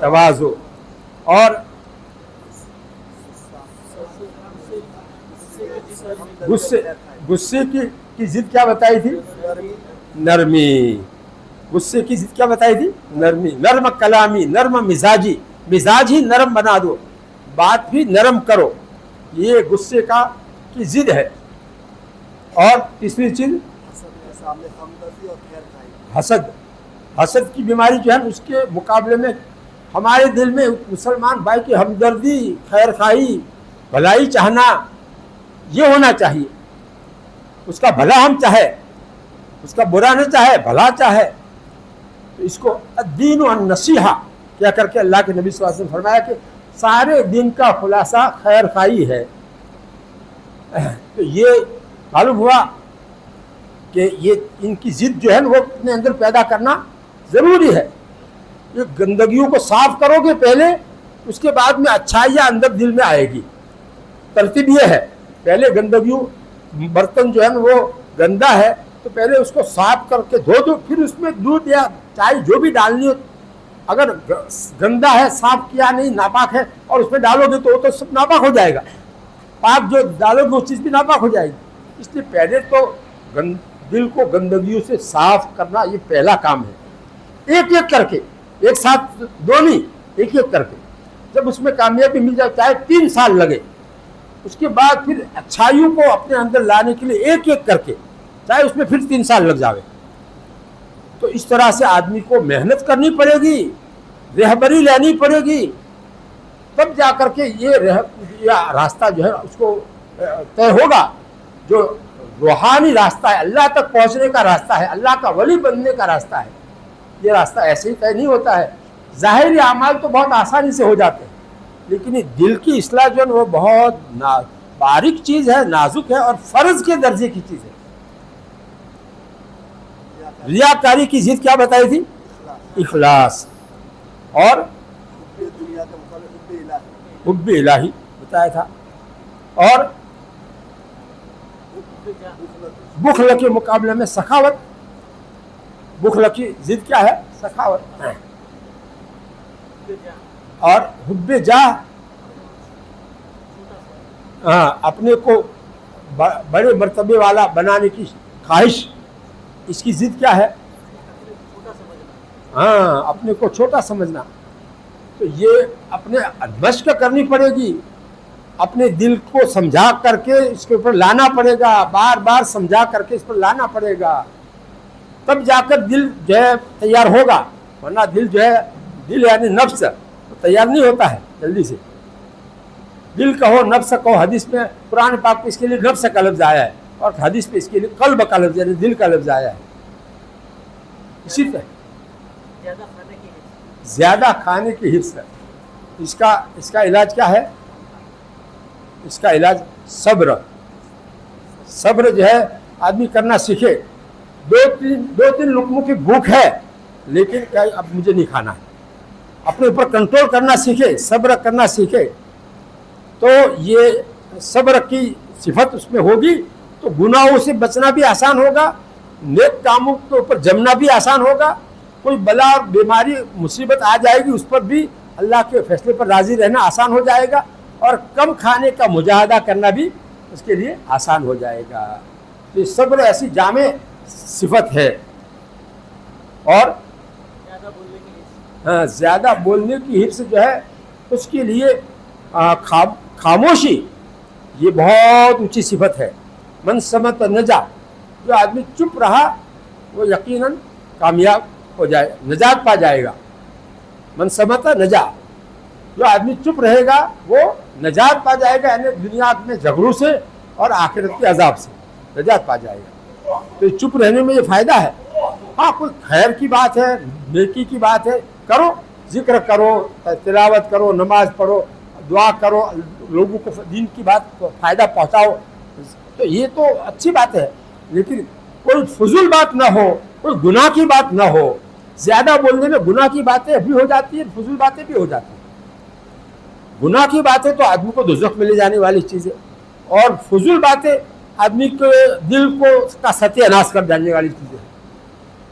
تواضع. اور غصے کی ضد کیا بتائی تھی؟ نرمی. غصے کی ضد کیا بتائی تھی؟ نرمی. نرم کلامی، نرم مزاجی. مزاج ہی نرم بنا دو، بات بھی نرم کرو. یہ غصے کی ضد ہے. اور تیسری چیز حسد کی بیماری جو ہے اس کے مقابلے میں ہمارے دل میں مسلمان بھائی کی ہمدردی، خیر خواہی، بھلائی چاہنا یہ ہونا چاہیے. اس کا بھلا ہم چاہے، اس کا برا نہ چاہے، بھلا چاہے. تو اس کو الدین والنصیحہ کیا کر کے اللہ کے نبی صلی اللہ علیہ وسلم فرمایا کہ سارے دین کا خلاصہ خیر خواہی ہے. تو یہ معلوم ہوا کہ یہ ان کی ضد جو ہے وہ اپنے اندر پیدا کرنا ضروری ہے. یہ گندگیوں کو صاف کرو گے پہلے، اس کے بعد میں اچھائیاں اندر دل میں آئے گی. ترتیب یہ ہے، پہلے گندگیوں، برتن جو ہے وہ گندا ہے تو پہلے اس کو صاف کر کے دھو دو، پھر اس میں دودھ یا چائے جو بھی ڈالنی ہو. اگر گندا ہے، صاف کیا نہیں، ناپاک ہے اور اس میں ڈالو گے تو وہ تو سب ناپاک ہو جائے گا. پاک جو ڈالو گے وہ چیز بھی ناپاک ہو جائے گی. اس لیے پہلے تو دل کو گندگیوں سے صاف کرنا یہ پہلا کام ہے. ایک ایک کر کے، ایک ساتھ دو نہیں، ایک ایک کر کے. جب اس میں کامیابی مل جائے، چاہے 3 سال لگے، اس کے بعد پھر اچھائیوں کو اپنے اندر لانے کے لیے ایک ایک کر کے، چاہے اس میں پھر 3 سال لگ جاوے. تو اس طرح سے آدمی کو محنت کرنی پڑے گی، رہبری لینی پڑے گی، تب جا کر کے یہ راستہ جو ہے اس کو طے ہوگا. جو روحانی راستہ ہے، اللہ تک پہنچنے کا راستہ ہے، اللہ کا ولی بننے کا راستہ ہے، یہ راستہ ایسے ہی طے نہیں ہوتا ہے. ظاہری اعمال تو بہت آسانی سے ہو جاتے ہیں، لیکن یہ دل کی اصلاح جو ہے وہ بہت باریک چیز ہے، نازک ہے اور فرض کے درجے کی چیز ہے. ریاکاری کی ضد کیا بتائی تھی؟ اخلاص. اور حب الہی بتایا تھا. اور بخل کے مقابلے میں سخاوت. بخل کی ضد کیا ہے؟ سخاوت. اور حب جاہ، اپنے کو بڑے مرتبے والا بنانے کی خواہش، اس کی ضد کیا ہے؟ اپنے کو چھوٹا سمجھنا. تو یہ اپنے مشق کرنی پڑے گی، اپنے دل کو سمجھا کر کے اس کے اوپر لانا پڑے گا، بار بار سمجھا کر کے اس پر لانا پڑے گا، تب جا کر دل جو ہے تیار ہوگا. ورنہ دل جو ہے، دل یعنی نفس، تیار نہیں ہوتا ہے جلدی سے. دل کہو نفس کہو، حدیث میں قرآن پاک میں اس کے لیے نفس کا لفظ آیا ہے، اور حدیث میں اس کے لیے قلب کا لفظ یعنی دل کا لفظ آیا ہے. اسی طرح زیادہ کھانے کی حرص ہے. اس کا علاج کیا ہے؟ اس کا علاج صبر. صبر جو ہے آدمی کرنا سیکھے. دو تین لقموں کی بھوک ہے، لیکن کیا اب مجھے نہیں کھانا ہے. اپنے اوپر کنٹرول کرنا سیکھے، صبر کرنا سیکھے، تو یہ صبر کی صفت اس میں ہوگی تو گناہوں سے بچنا بھی آسان ہوگا، نیک کاموں کے اوپر جمنا بھی آسان ہوگا. کوئی بلا اور بیماری مصیبت آ جائے گی، اس پر بھی اللہ کے فیصلے پر راضی رہنا آسان ہو جائے گا، اور کم کھانے کا مجاہدہ کرنا بھی اس کے لیے آسان ہو جائے گا. تو صبر ایسی جامع صفت ہے. اور زیادہ بولنے کی حرص جو ہے اس کے لیے خاموشی یہ بہت اونچی صفت ہے. من سمت نجا، جو آدمی چپ رہا وہ یقیناً کامیاب ہو جائے، نجات پا جائے گا. من سمت نجا، جو آدمی چپ رہے گا وہ نجات پا جائے گا، یعنی دنیا میں جھگڑوں سے اور آخرت کے عذاب سے نجات پا جائے گا. تو چپ رہنے میں یہ فائدہ ہے. ہاں کوئی خیر کی بات ہے، نیکی کی بات ہے، کرو، ذکر کرو، تلاوت کرو، نماز پڑھو، دعا کرو، لوگوں کو دین کی بات فائدہ پہنچاؤ، تو یہ تو اچھی بات ہے. لیکن کوئی فضول بات نہ ہو، کوئی گناہ کی بات نہ ہو. زیادہ بولنے میں گناہ کی باتیں بھی ہو جاتی ہیں، فضول باتیں بھی ہو جاتی ہیں. گناہ کی باتیں تو آدمی کو دوزخ میں لے جانے والی چیزیں، اور فضول باتیں آدمی کے دل کو کا ستیہ ناش کر جانے والی چیزیں.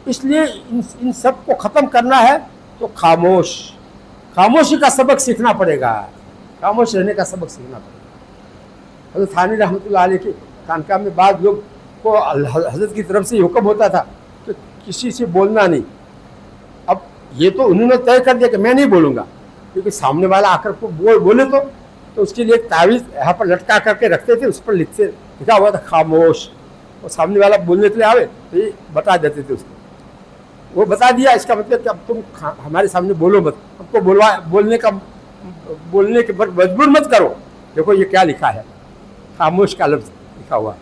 اس لیے ان سب کو ختم کرنا ہے تو خاموشی کا سبق سیکھنا پڑے گا، خاموش رہنے کا سبق سیکھنا پڑے گا. حضرت تھانوی رحمۃ اللہ علیہ کی خانقاہ میں بعض لوگ کو حضرت کی طرف سے یہ حکم ہوتا تھا کہ کسی سے بولنا نہیں. اب یہ تو انہوں نے طے کر دیا کہ میں نہیں بولوں گا، کیونکہ سامنے والا آ کر کو بولے تو اس کے لیے ایک تعویذ یہاں پر لٹکا کر کے رکھتے تھے، اس پر لکھا ہوا تھا خاموش. اور سامنے والا بولنے کے لیے آوے تو یہ بتا دیتے تھے اس کو. وہ بتا دیا، اس کا مطلب کہ اب تم ہمارے سامنے بولو مت، ہم کو بولنے کے پر مجبور مت کرو. دیکھو یہ کیا لکھا ہے، خاموش کا لفظ لکھا ہوا.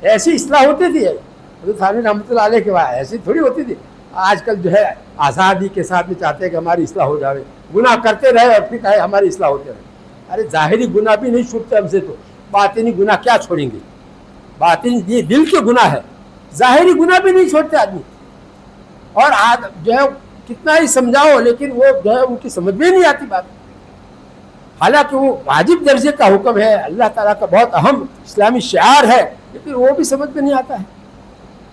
ایسی اصلاح ہوتی تھی حضرت تھانوی رحمۃ اللہ علیہ کے بعد، ایسی تھوڑی ہوتی تھی. آج کل جو ہے آزادی کے ساتھ میں چاہتے ہیں کہ ہماری اصلاح ہو جائے، گناہ کرتے رہے اور پھر کہے ہماری اصلاح ہوتے رہے. ارے ظاہری گناہ بھی نہیں چھوٹتے ہم سے، تو باطنی گناہ کیا چھوڑیں گے؟ باطنی یہ دل کے گناہ ہے، ظاہری گناہ بھی نہیں چھوڑتے آدمی. اور جو ہے کتنا ہی سمجھاؤ لیکن وہ جو ہے ان کی سمجھ میں نہیں آتی بات. حالانکہ وہ واجب درجے کا حکم ہے، اللہ تعالیٰ کا بہت اہم اسلامی شعار ہے، لیکن وہ بھی سمجھ میں نہیں آتا ہے.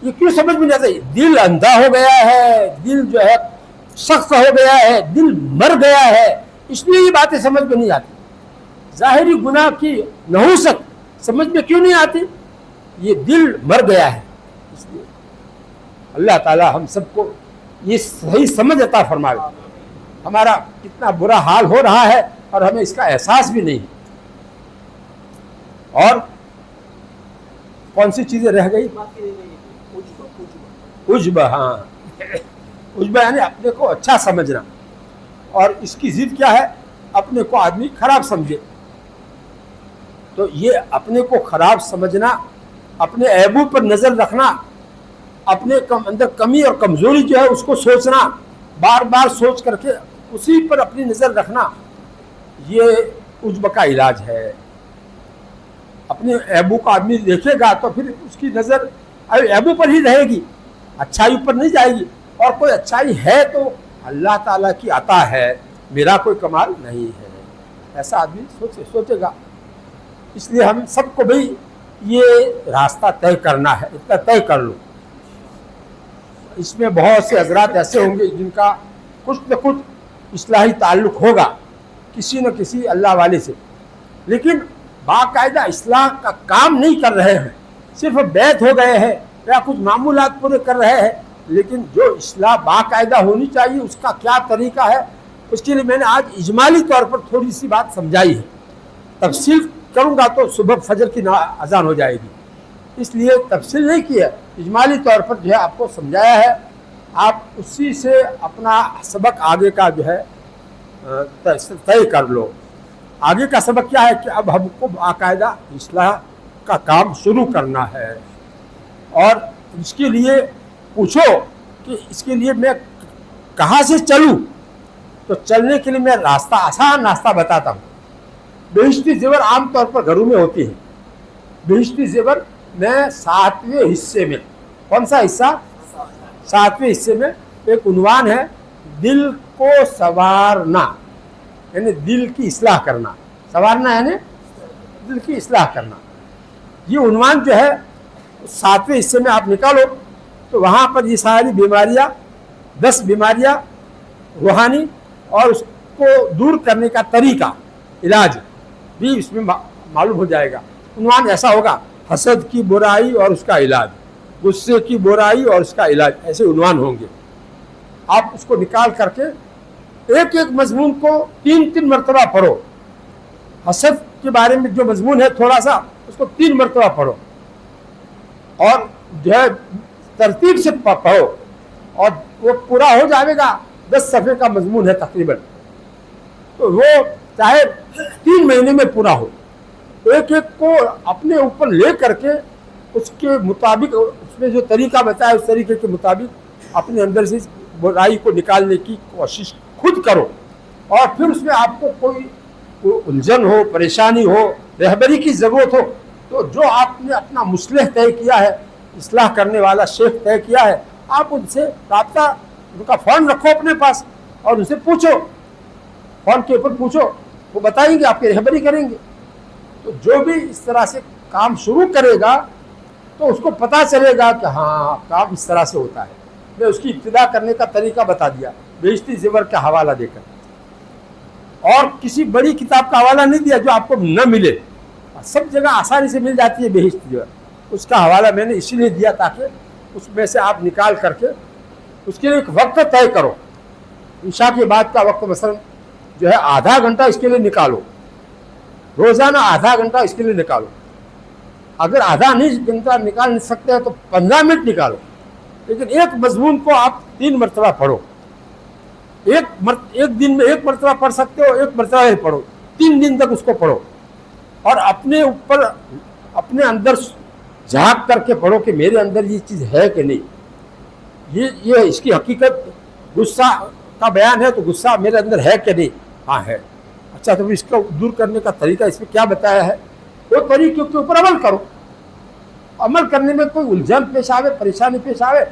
یہ کیوں سمجھ میں نہیں آتا؟ دل اندھا ہو گیا ہے، دل جو ہے سخت ہو گیا ہے، دل مر گیا ہے، اس لیے یہ باتیں سمجھ میں نہیں آتی. ظاہری گناہ کی نحوست سمجھ میں کیوں نہیں آتی؟ یہ دل مر گیا ہے. اس لیے اللہ تعالیٰ ہم سب کو یہ صحیح سمجھ عطا فرمائے. ہمارا کتنا برا حال ہو رہا ہے اور ہمیں اس کا احساس بھی نہیں. اور کون سی چیزیں رہ گئی؟ عجب. ہاں عجب یعنی اپنے کو اچھا سمجھنا، اور اس کی ضد کیا ہے؟ اپنے کو آدمی خراب سمجھے. تو یہ اپنے کو خراب سمجھنا، اپنے عیبوں پر نظر رکھنا، اپنے اندر کمی اور کمزوری جو ہے اس کو سوچنا، بار بار سوچ کر کے اسی پر اپنی نظر رکھنا، یہ عجب کا علاج ہے. اپنے عیبوں کو آدمی دیکھے گا تو پھر اس کی نظر عیبوں پر ہی رہے گی، اچھائی پر نہیں جائے گی. اور کوئی اچھائی ہے تو اللہ تعالیٰ کی عطا ہے، میرا کوئی کمال نہیں ہے، ایسا آدمی سوچے گا. اس لیے ہم سب کو بھی یہ راستہ طے کرنا ہے، اتنا طے کر لو. اس میں بہت سے حضرات ایسے ہوں گے جن کا کچھ نہ کچھ اصلاحی تعلق ہوگا کسی نہ کسی اللہ والے سے، لیکن باقاعدہ اصلاح کا کام نہیں کر رہے ہیں، صرف بیعت ہو گئے ہیں یا کچھ معمولات پورے کر رہے ہیں، لیکن جو اصلاح باقاعدہ ہونی چاہیے اس کا کیا طریقہ ہے، اس کے لیے میں نے آج اجمالی طور پر تھوڑی سی بات سمجھائی ہے. تفصیل کروں گا تو صبح فجر کی اذان ہو جائے گی، اس لیے تفصیل نہیں کی ہے، اجمالی طور پر جو ہے آپ کو سمجھایا ہے. آپ اسی سے اپنا سبق آگے کا جو ہے طے کر لو. آگے کا سبق کیا ہے کہ اب ہم کو باقاعدہ اصلاح کا کام شروع کرنا ہے، اور اس کے لیے پوچھو کہ اس کے لیے میں کہاں سے چلوں، تو چلنے کے لیے میں راستہ آسان راستہ بتاتا ہوں. بہشتی زیور عام طور پر گھروں میں ہوتی ہے. بہشتی زیور میں 7ویں حصے میں، کون سا حصہ؟ 7ویں حصے میں ایک عنوان ہے دل کو سنوارنا، یعنی دل کی اصلاح کرنا. سنوارنا یعنی دل کی اصلاح کرنا. یہ عنوان جو ہے 7ویں حصے میں آپ نکالو تو وہاں پر یہ ساری بیماریاں، 10 بیماریاں روحانی اور اس کو دور کرنے کا طریقہ، علاج بھی اس میں معلوم ہو جائے گا. عنوان ایسا ہوگا: حسد کی برائی اور اس کا علاج، غصے کی برائی اور اس کا علاج. ایسے عنوان ہوں گے. آپ اس کو نکال کر کے ایک ایک مضمون کو 3 مرتبہ پڑھو. حسد کے بارے میں جو مضمون ہے تھوڑا سا اس کو 3 مرتبہ پڑھو، اور جو ہے ترتیب سے پڑھو، اور وہ پورا ہو جائے گا. 10 صفحے کا مضمون ہے تقریباً، تو وہ چاہے 3 مہینے میں پورا ہو. ایک ایک کو اپنے اوپر لے کر کے اس کے مطابق، اس میں جو طریقہ بتایا اس طریقے کے مطابق اپنے اندر سے برائی کو نکالنے کی کوشش خود کرو. اور پھر اس میں آپ کو کوئی الجھن ہو، پریشانی ہو، رہبری کی ضرورت ہو، تو جو آپ نے اپنا مصلح طے کیا ہے، اصلاح کرنے والا شیخ طے کیا ہے، آپ ان سے رابطہ، ان کا فون رکھو اپنے پاس اور ان سے پوچھو، فون کے اوپر پوچھو، وہ بتائیں گے، آپ کی رہبری کریں گے. تو جو بھی اس طرح سے کام شروع کرے گا تو اس کو پتہ چلے گا کہ ہاں کام اس طرح سے ہوتا ہے. میں اس کی ابتدا کرنے کا طریقہ بتا دیا بہشتی زیور کا حوالہ دے کر، اور کسی بڑی کتاب کا حوالہ نہیں دیا جو آپ کو نہ ملے. سب جگہ آسانی سے مل جاتی ہے بہشتی زیور. اس کا حوالہ میں نے اسی لیے دیا تاکہ اس میں سے آپ نکال کر کے اس کے لیے ایک وقت طے کرو. عشاء کے بعد کا وقت مثلا جو ہے آدھا گھنٹہ اس کے لیے نکالو، روزانہ آدھا گھنٹہ اس کے لیے نکالو. اگر آدھا گھنٹہ نکال نہیں سکتے ہیں تو 15 منٹ نکالو، لیکن ایک مضمون کو آپ 3 مرتبہ پڑھو. ایک دن میں 1 مرتبہ پڑھ سکتے ہو، 1 مرتبہ ہی پڑھو، 3 دن تک اس کو پڑھو، اور اپنے اوپر، اپنے اندر جھانک کر کے پڑھو کہ میرے اندر یہ چیز ہے کہ نہیں. یہ اس کی حقیقت غصہ کا بیان ہے، تو غصہ میرے اندر ہے کہ نہیں؟ ہاں ہے. اچھا، تو اس کو دور کرنے کا طریقہ اس میں کیا بتایا ہے؟ وہ طریقے کے اوپر عمل کرو. عمل کرنے میں کوئی الجھن پیش آوے، پریشانی پیش آوے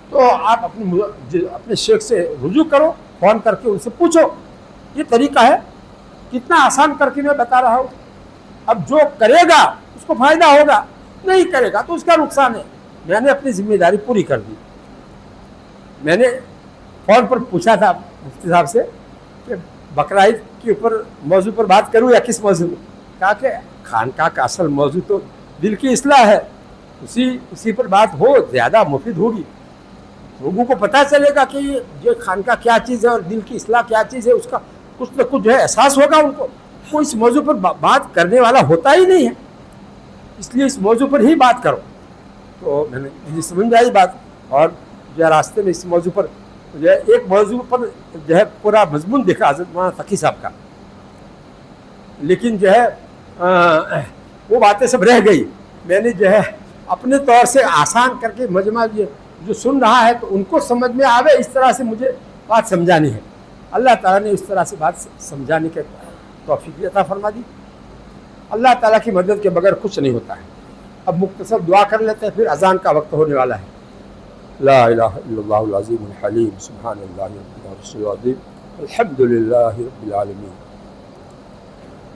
تو آپ اپنے شیخ سے رجوع کرو، فون کر کے ان سے پوچھو. یہ طریقہ ہے. کتنا آسان کر کے میں بتا رہا ہوں. اب جو کرے گا اس کو فائدہ ہوگا، نہیں کرے گا تو اس کا نقصان ہے. میں نے اپنی ذمہ داری پوری کر دی. میں نے فون پر پوچھا تھا مفتی صاحب سے کہ بقرعید کے اوپر موضوع پر بات کروں یا کس موضوع میں. کہا کہ خانقاہ کا اصل موضوع تو دل کی اصلاح ہے، اسی پر بات ہو زیادہ مفید ہوگی. لوگوں کو پتہ چلے گا کہ یہ خانقاہ کیا چیز ہے اور دل کی اصلاح کیا چیز ہے، اس کا کچھ نہ کچھ جو ہے احساس ہوگا ان کو. کوئی اس موضوع پر بات کرنے والا ہوتا ہی نہیں ہے، اس لیے اس موضوع پر ہی بات کرو. تو میں نے مجھے سمجھ آئی بات، اور جو ہے راستے میں اس موضوع پر جو ہے ایک موضوع پر جو ہے پورا مضمون دیکھا حضرت مولانا فقی صاحب کا، لیکن جو ہے وہ باتیں سب رہ گئی. میں نے جو ہے اپنے طور سے آسان کر کے مجمع جو سن رہا ہے تو ان کو سمجھ میں آوے، اس طرح سے مجھے بات سمجھانی ہے. اللہ تعالیٰ نے اس طرح سے بات سمجھانے کے توفیق عطا فرما دی. اللہ تعالیٰ کی مدد کے بغیر کچھ نہیں ہوتا ہے. اب مختصر دعا کر لیتے ہیں، پھر اذان کا وقت ہونے والا ہے. لا الہ الا اللہ العظیم الحلیم، سبحان اللہ رب العرش العظیم، الحمد للہ رب العالمین.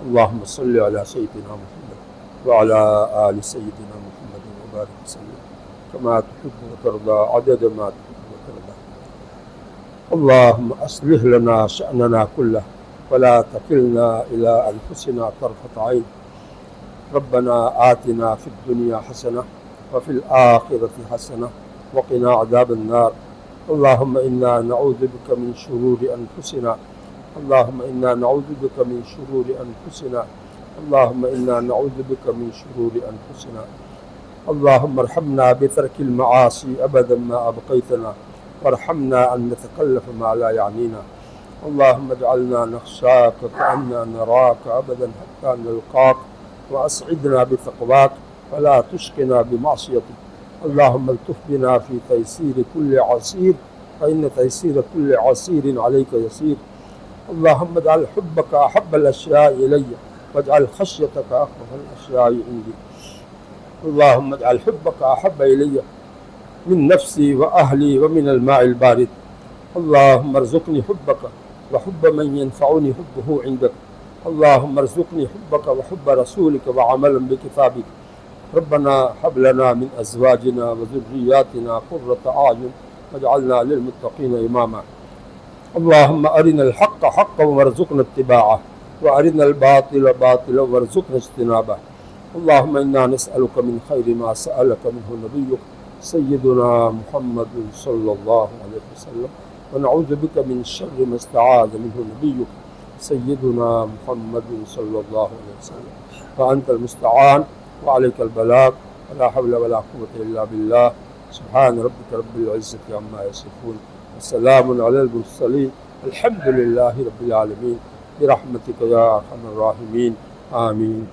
اللہم صلی علی سیدنا محمد وعلی آل سیدنا محمد وبارک وسلم کما تحب وترضى عدد ما تحب وترضى. اللهم أصلح لنا شأننا كله ولا تكلنا إلى أنفسنا طرفة عين. ربنا آتنا في الدنيا حسنة وفي الآخرة حسنة وقنا عذاب النار. اللهم إنا نعوذ بك من شرور أنفسنا. اللهم إنا نعوذ بك من شرور أنفسنا. اللهم إنا نعوذ بك من شرور أنفسنا. اللهم ارحمنا بترك المعاصي أبدا ما أبقيتنا، وارحمنا أن نتكلف ما لا يعنينا. اللهم اجعلنا نخشاك كأننا نراك أبدا حتى نلقاك، وأسعدنا بتقواك ولا تشقنا بمعصيتك. اللهم الطف بنا في تيسير كل عسير، فإن تيسير كل عسير عليك يسير. اللهم اجعل حبك أحب الأشياء إلي، واجعل خشيتك أخوف الأشياء عندي. اللهم اجعل حبك أحب إلي من نفسي وأهلي ومن الماء البارد. اللهم ارزقني حبك وحب من ينفعني حبه عندك. اللهم ارزقني حبك وحب رسولك وعملا بكتابك. ربنا هب لنا من أزواجنا وذرياتنا قرة أعين واجعلنا للمتقين إماما. اللهم أرنا الحق حقا وارزقنا اتباعه، وأرنا الباطل باطلا وارزقنا اجتنابه. اللهم إنا نسألك من خير ما سألك منه نبيك سيدنا محمد صلى الله عليه وسلم، ونعوذ بك من شر ما استعاذ منه نبيك سيدنا محمد صلى الله عليه وسلم. فأنت المستعان وعليك البلاغ، ولا حول ولا قوة إلا بالله. سبحان ربك رب العزة عما يصفون، وسلام على المرسلين، الحمد لله رب العالمين، برحمتك يا أرحم الراحمين، آمين.